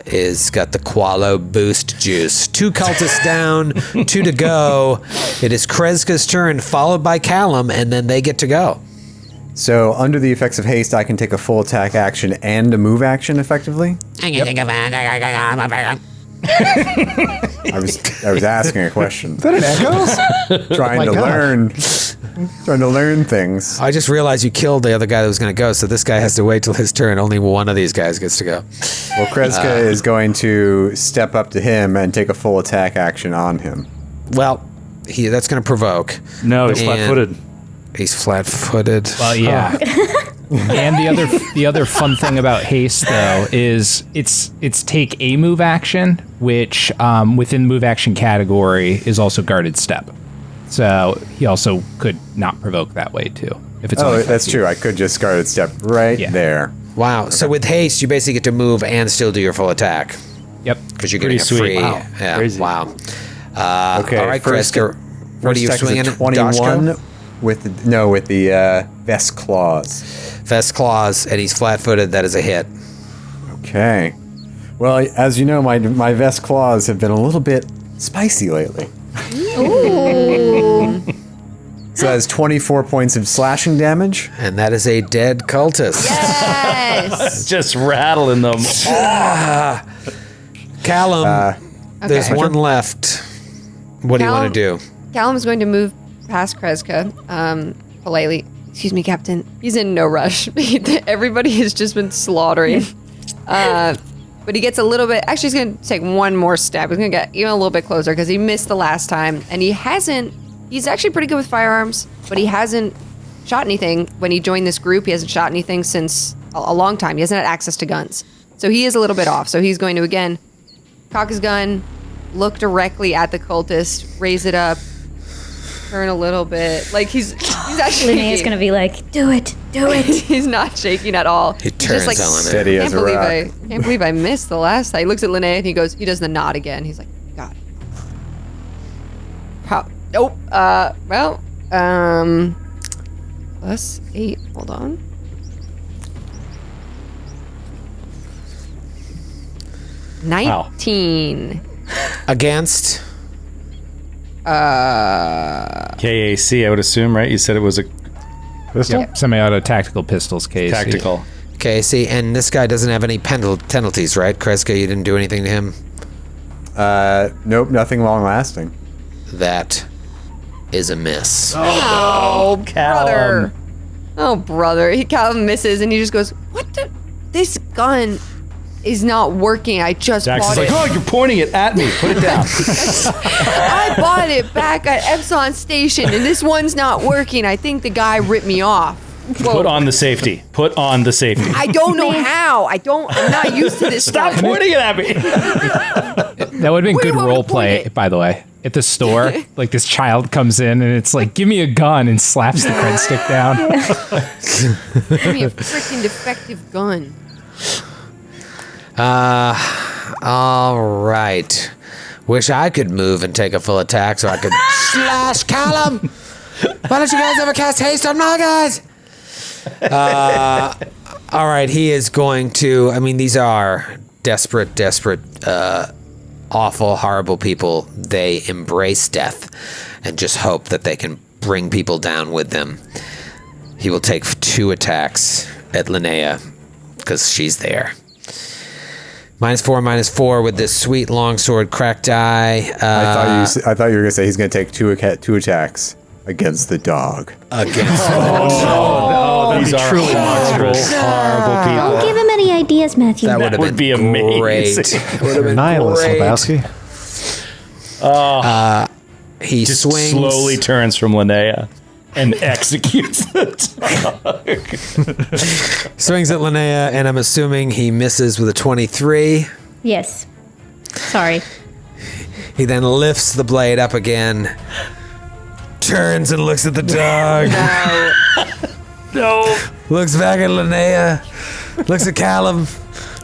is got the Qualo boost juice. 2 cultists down, 2 to go. It is Kreska's turn, followed by Callum, and then they get to go. So, under the effects of haste, I can take a full attack action and a move action effectively? I was asking a question. Is that an echo? Trying to learn things. I just realized you killed the other guy that was going to go, so this guy has to wait till his turn. Only one of these guys gets to go. Well, Kreska is going to step up to him and take a full attack action on him. Well, that's going to provoke. No, he's And- flat-footed. He's flat-footed. Well, yeah. And the other fun thing about haste though is it's take a move action, which within the move action category is also guarded step. So he also could not provoke that way too. If it's only That's 5 true. I could just guarded step right Yeah. there. Wow. So with haste, you basically get to move and still do your full attack feet. Yep. because you're getting Pretty a sweet. free. Wow. Yeah. Crazy. Wow. Okay. All right, first- Kreska. What are you First attack swinging? is a 21 Dashko? with the vest claws. Vest claws, and he's flat-footed. That is a hit. Okay. Well, as you know, my vest claws have been a little bit spicy lately. So that's 24 points of slashing damage. And that is a dead cultist. Yes. Just rattling them. Callum, there's Okay. one left. What do you want to do? Callum's going to move past Kreska, politely. Excuse me, Captain. He's in no rush. Everybody has just been slaughtering. But he gets a little bit. Actually, he's going to take one more step. He's going to get even a little bit closer because he missed the last time, and he hasn't. He's actually pretty good with firearms, but he hasn't shot anything when he joined this group. He hasn't shot anything since a long time. He hasn't had access to guns, so he is a little bit off. So he's going to again cock his gun, look directly at the cultist, raise it up, turn a little bit. Like he's actually. Linnea's gonna be like, do it. He's not shaking at all. He turns He's just on it. Steady as a rock. Can't believe I missed the last time. He looks at Linnea and he does the nod again. He's like, God. Nope. Plus 8. Hold on. Wow. 19. Against? KAC, I would assume, right? You said it was a Pistol? Yep. Semi-auto tactical pistols case. tactical. Okay, see, and this guy doesn't have any penalties, right? Kreska, you didn't do anything to him? Nope, nothing long lasting. That is a miss. Oh, brother. Callum. Oh, brother. Callum misses and he just goes, what the? This gun is not working. I just Dax bought is like, it. oh, you're pointing it at me. Put it down. I bought it back at Epsilon Station, and this one's not working. I think the guy ripped me off. Whoa. Put on the safety. Put on the safety. I don't know how. I'm not used to this. Stop stuff. pointing it at me. That would have been Where do good you want me role to point play, it? by the way. At the store, like this child comes in and it's like, give me a gun, and slaps the cred stick down. Give me a freaking defective gun. All right. Wish I could move and take a full attack so I could slash Callum. Why don't you guys ever cast haste on my guys? All right, he is going to. I mean, these are desperate, awful, horrible people. They embrace death and just hope that they can bring people down with them. He will take 2 attacks at Linnea because she's there. -4 with this sweet longsword crack die. I thought you were gonna say he's gonna take 2 attacks against the dog. Against These are truly horrible people. Don't give him any ideas, Matthew. that would have would be been amazing. great. Would have been Nihilist, great. Lebowski. He Just swings slowly turns from Linnea and executes the dog. swings at Linnea, and I'm assuming he misses with a 23. Yes. Sorry. He then lifts the blade up again, turns and looks at the dog, No. looks back at Linnea, looks at Callum,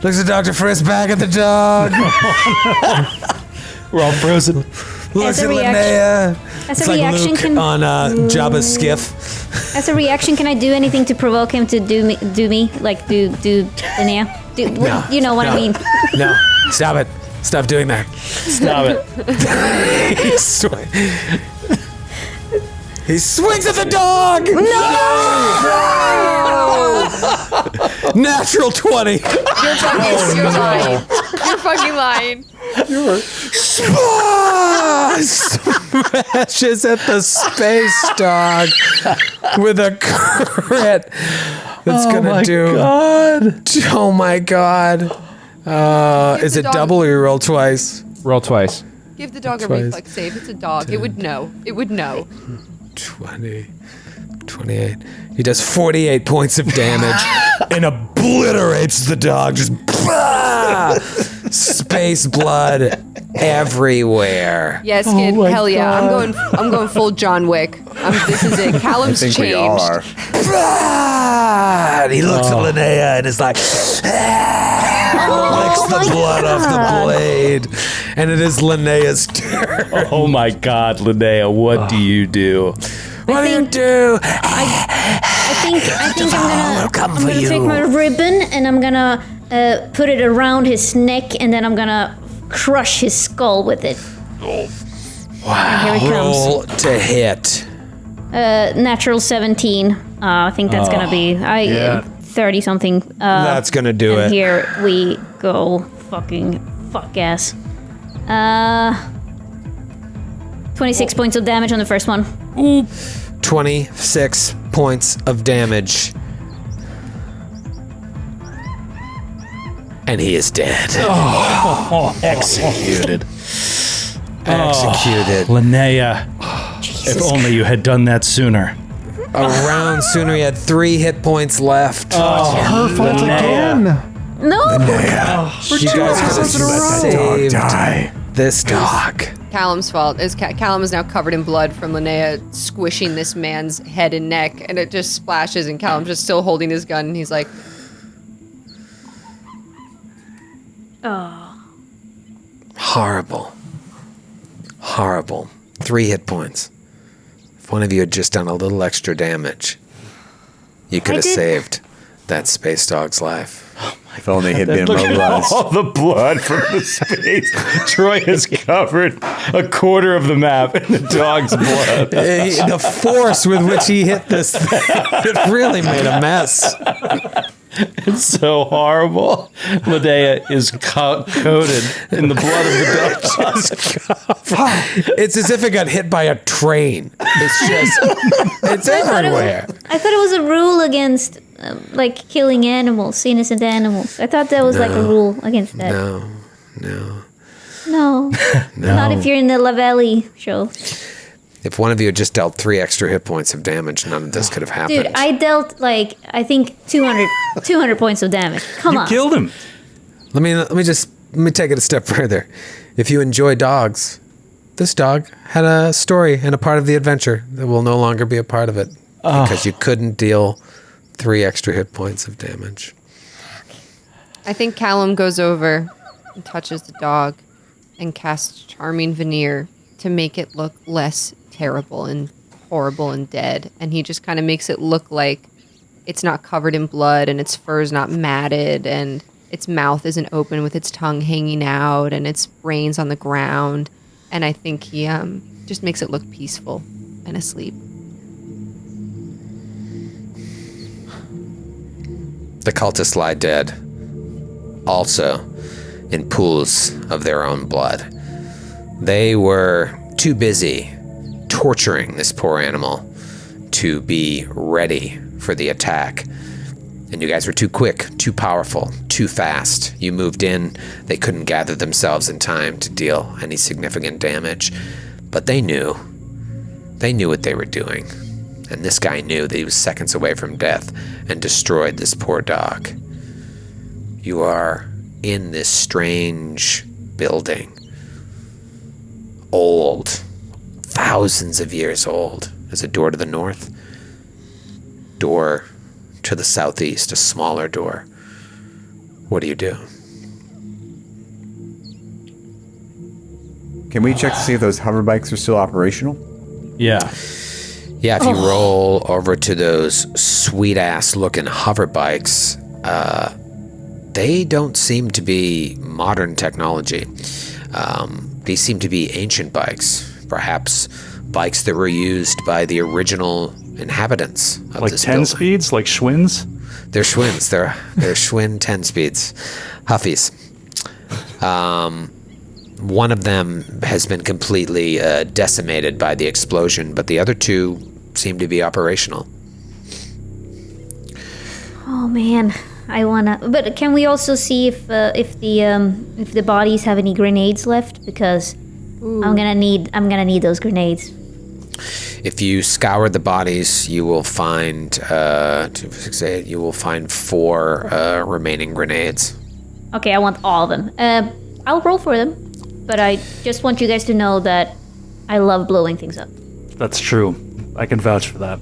looks at Dr. Frisk, back at the dog, We're all frozen. looks As at a reaction- Linnea. As It's a like reaction, Luke can on Jabba's skiff. as a reaction, can I do anything to provoke him to do me like do Linnea? No, You know what I mean? No, stop it. Stop doing that. Stop it. He swings at the dog! No! Natural 20. You're lying. You're fucking lying. Smashes at the space dog with a crit. That's gonna do. God. Oh my god. Is the it dog- double or you roll twice? Roll twice. Give the dog a Twice. reflex save. It's a dog. It would know. It would know. 20, 28. He does 48 points of damage and obliterates the dog. Just space blood everywhere. Yes, kid. Hell yeah. I'm going full John Wick. This is it. Callum's I think changed. we all are. And he looks at Linnea and is like, licks the blood off the blade. And it is Linnea's turn. Oh my God, Linnea, what do you do? What do you do? I think I'm come for gonna you. take my ribbon and I'm gonna put it around his neck and then I'm gonna crush his skull with it. Wow. Here it comes. Roll to hit. Natural 17. I think that's gonna be 30 something. That's gonna do it. Here we go. Fuck ass. 26 points of damage on the first one. 26 points of damage. And he is dead. Executed. Executed. Linnea, if only you had done that sooner. A round sooner, he had 3 hit points left. Her fault again. No! You guys could have saved this dog. Callum's fault. Callum is now covered in blood from Linnea squishing this man's head and neck, and it just splashes, and Callum's just still holding his gun, and he's like... Oh. Horrible. 3 hit points. If one of you had just done a little extra damage, you could have saved that space dog's life. If only he'd been immobilized. All the blood from the space. Troy has covered a quarter of the map in the dog's blood. The force with which he hit this thing, it really made a mess. It's so horrible. Linnea is coated in the blood of the dog. It's as if it got hit by a train. It's everywhere. I thought it was a rule against killing animals, innocent animals. I thought that was like a rule against that. No. Not if you're in the Lavelli show. If one of you had just dealt 3 extra hit points of damage, none of this could have happened. Dude, I dealt I think 200 points of damage. Come on. You killed him. Let me take it a step further. If you enjoy dogs, this dog had a story and a part of the adventure that will no longer be a part of it because you couldn't deal 3 extra hit points of damage. I think Callum goes over and touches the dog and casts Charming Veneer to make it look less terrible and horrible and dead. And he just kind of makes it look like it's not covered in blood and its fur's not matted and its mouth isn't open with its tongue hanging out and its brains on the ground. And I think he just makes it look peaceful and asleep. The cultists lie dead, also in pools of their own blood. They were too busy torturing this poor animal to be ready for the attack. And you guys were too quick, too powerful, too fast. You moved in, they couldn't gather themselves in time to deal any significant damage. But they knew what they were doing. And this guy knew that he was seconds away from death and destroyed this poor dog. You are in this strange building. Old, thousands of years old. There's a door to the north, door to the southeast, a smaller door. What do you do? Can we check to see if those hover bikes are still operational? Yeah. Yeah, if you roll over to those sweet-ass looking hover bikes, they don't seem to be modern technology. These seem to be ancient bikes, perhaps bikes that were used by the original inhabitants of Like this 10 building. speeds, like Schwinn's? They're Schwinn's. They're Schwinn 10 speeds. Huffies. One of them has been completely decimated by the explosion, but the other 2 seem to be operational. Oh man, I wanna. But can we also see if the bodies have any grenades left? Because I'm gonna need those grenades. If you scour the bodies, you will find 2, 6, 8. You will find 4 remaining grenades. Okay, I want all of them. I'll roll for them, but I just want you guys to know that I love blowing things up. That's true. I can vouch for that.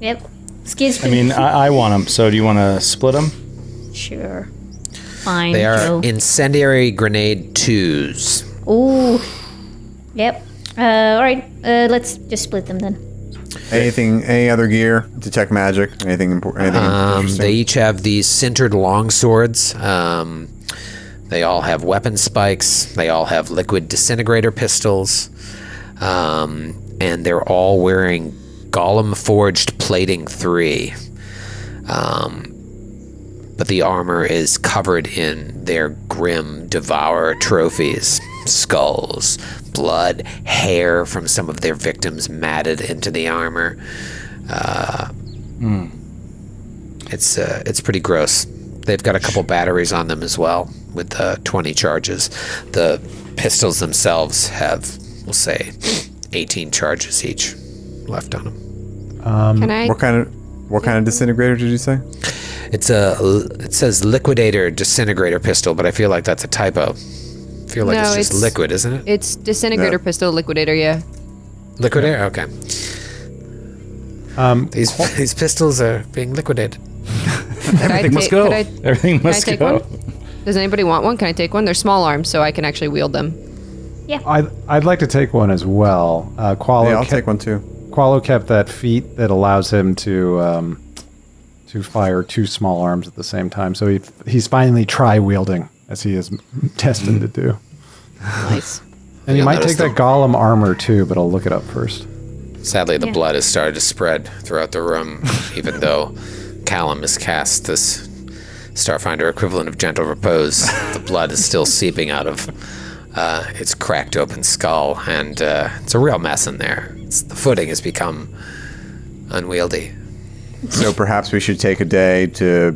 Yep. Excuse me. I mean, I want them. So do you want to split them? Sure. Fine. They are Joe. incendiary grenade 2s. Ooh. Yep. All right. Let's just split them then. Any other gear? Detect magic? Anything important? Interesting? They each have these sintered longswords. They all have weapon spikes. They all have liquid disintegrator pistols. And they're all wearing Golem Forged Plating 3. But the armor is covered in their grim Devourer trophies. Skulls, blood, hair from some of their victims matted into the armor. It's pretty gross. They've got a couple batteries on them as well, with 20 charges. The pistols themselves have, we'll say, 18 charges each left on them. Can I? What kind of disintegrator did you say? It says Liquidator Disintegrator Pistol, but I feel like that's a typo. I feel like it's just liquid, isn't it? It's Disintegrator Pistol Liquidator, yeah. Liquidator? Okay. These pistols are being liquidated. Everything must go. Everything must take go. one? Does anybody want one? Can I take one? They're small arms, so I can actually wield them. I'd like to take one as well. Qualo I'll take one too. Qualo kept that feat that allows him to fire 2 small arms at the same time. So he's finally wielding, as he is destined to do. Nice. And he might take that golem armor too, but I'll look it up first. Sadly, the blood has started to spread throughout the room, even though Callum has cast this Starfinder equivalent of Gentle Repose. The blood is still seeping out of its cracked open skull, and it's a real mess in there. The footing has become unwieldy. So perhaps we should take a day to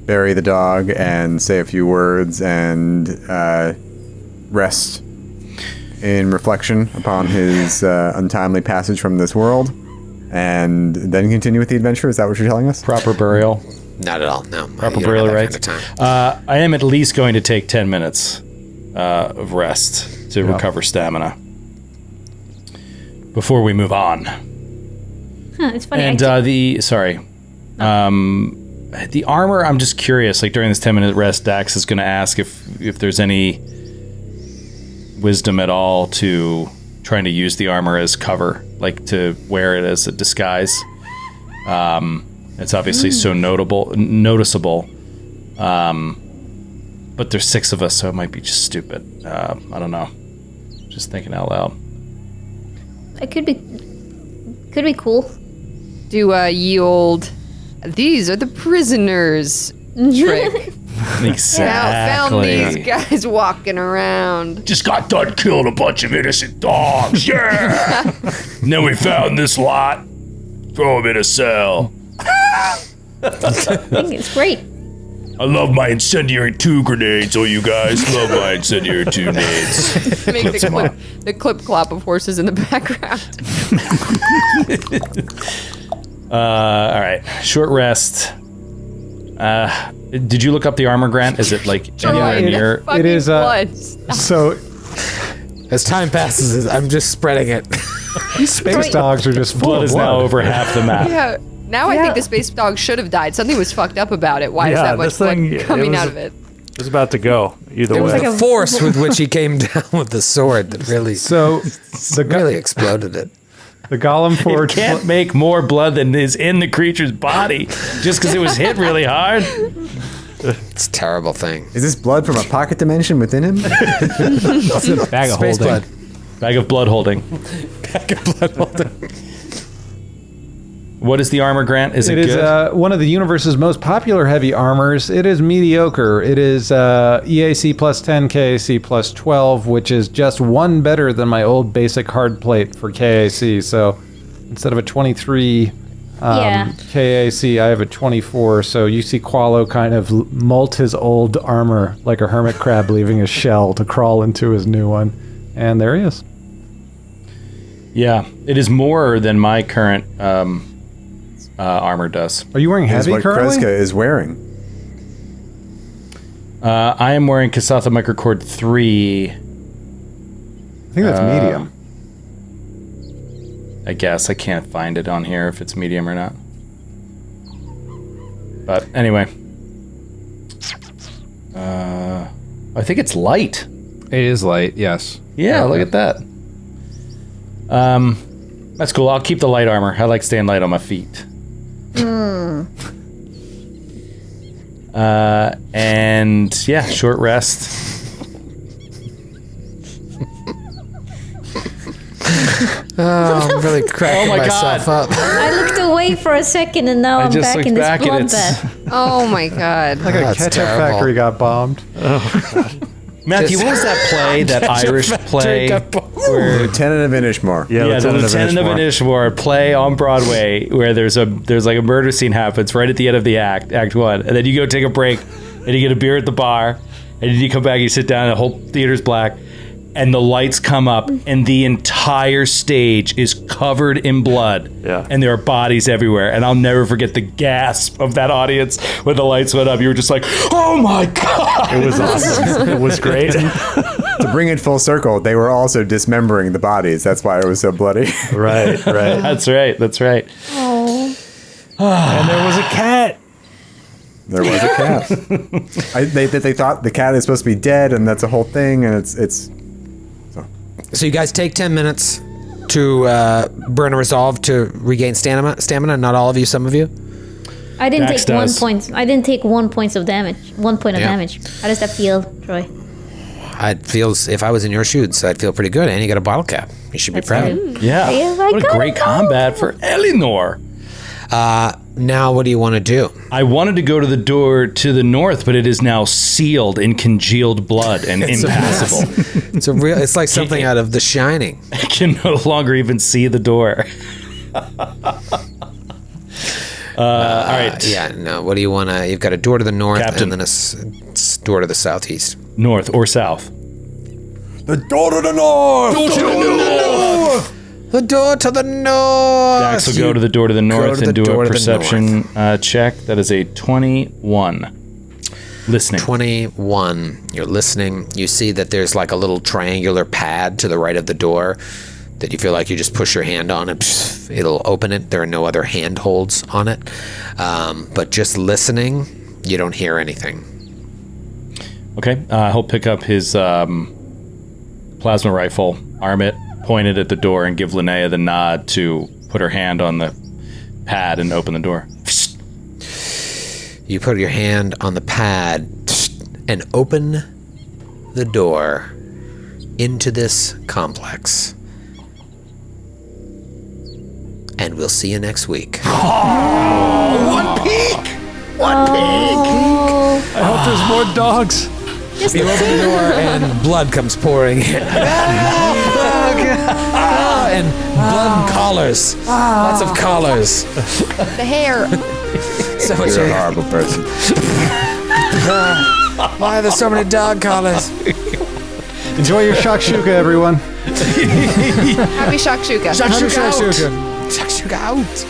bury the dog and say a few words and rest in reflection upon his untimely passage from this world, and then continue with the adventure. Is that what you're telling us? Proper burial. Not at all, no. Proper You don't burial have that rites. kind of time. I am at least going to take 10 minutes of rest to recover stamina before we move on. It's funny. And the armor, I'm just curious, like during this 10-minute rest, Dax is going to ask if there's any wisdom at all to trying to use the armor as cover, like to wear it as a disguise. It's obviously so noticeable. But there's 6 of us, so it might be just stupid. I don't know. Just thinking out loud. It could be cool. Do ye old, these are the prisoners trick. Exactly. Found these guys walking around. Just got done killing a bunch of innocent dogs. Yeah. And then we found this lot. Throw them in a cell. I think it's great. I love my incendiary 2 grenades. Oh, you guys love my incendiary 2 grenades. Make the clip clop of horses in the background. All right. Short rest. Did you look up the armor, Grant? Is it like anywhere near? It is so. As time passes, I'm just spreading it. These space dogs are just full Blood of is blood. now over half the map. Yeah. Now I think the space dog should have died. Something was fucked up about it. Why is that much blood coming out of it? It was about to go either It was way. the force with which he came down with the sword that really, really exploded it. The Golem It Forge can't make more blood than is in the creature's body just because it was hit really hard. It's a terrible thing. Is this blood from a pocket dimension within him? It's a bag of Space holding. blood. Bag of blood holding. What is the armor, Grant? Is it It good? is one of the universe's most popular heavy armors. It is mediocre. It is EAC plus 10, KAC plus 12, which is just 1 better than my old basic hard plate for KAC. So instead of a 23 KAC, I have a 24. So you see Qualo kind of molt his old armor like a hermit crab leaving his shell to crawl into his new one. And there he is. Yeah, it is more than my current armor does. Are you wearing Is heavy what currently? Kreska is wearing. I am wearing Kasatha Microcord 3. I think that's medium. I guess I can't find it on here if it's medium or not. But anyway, I think it's light. It is light, yes. Yeah, look at that. That's cool. I'll keep the light armor. I like staying light on my feet. And yeah, short rest. Oh, I'm really cracking myself up. I looked away for a second and now I'm just back looked in this back and it's- bloodbath. Oh my god. Like a That's ketchup terrible. factory got bombed. Matthew, what was that play, that Irish play? Where, Lieutenant of Inishmore. yeah, the Lieutenant of Inishmore play on Broadway, where there's like a murder scene happens right at the end of the act 1, and then you go take a break, and you get a beer at the bar, and then you come back, you sit down, and the whole theater's black, and the lights come up, and the entire stage is covered in blood, and there are bodies everywhere, and I'll never forget the gasp of that audience when the lights went up. You were just like, "Oh my god!" It was awesome. It was great. To bring it full circle, they were also dismembering the bodies. That's why it was so bloody. Right. That's right. Oh. And there was a cat. There was a cat. They thought the cat is supposed to be dead, and that's a whole thing, and it's So you guys take 10 minutes to burn a resolve to regain stamina. Not all of you, some of you. I didn't Dax take 1 does. point. I didn't take 1 point of damage. 1 point of damage. How does that feel, Troy? I'd feel, if I was in your shoes, I'd feel pretty good. And you got a bottle cap. You should be proud. Good. Yeah. Yeah, I What a got great it. combat for Eleanor. Now, what do you want to do? I wanted to go to the door to the north, but it is now sealed in congealed blood and impassable. It's like something out of The Shining. I can no longer even see the door. All right. Yeah, no. What do you want to? You've got a door to the north Captain. and then door to the southeast. North or south? the door to the north. The door to the north. Dax will go to the door to the north to and the do door a to the perception check. That is a 21. Listening. 21. You're listening. You see that there's like a little triangular pad to the right of the door that you feel like you just push your hand on and it'll open it. There are no other handholds on it. But just listening, you don't hear anything. Okay. He'll pick up his plasma rifle, arm it, point it at the door, and give Linnea the nod to put her hand on the pad and open the door. You put your hand on the pad and open the door into this complex. And we'll see you next week. I hope there's more dogs. You open the door and blood comes pouring in. And blood collars. Lots of collars. The hair. So much You're a hair. horrible person. Why are there so many dog collars? Enjoy your shakshuka, everyone. Happy shakshuka. Shakshuka out. Shakshuka out.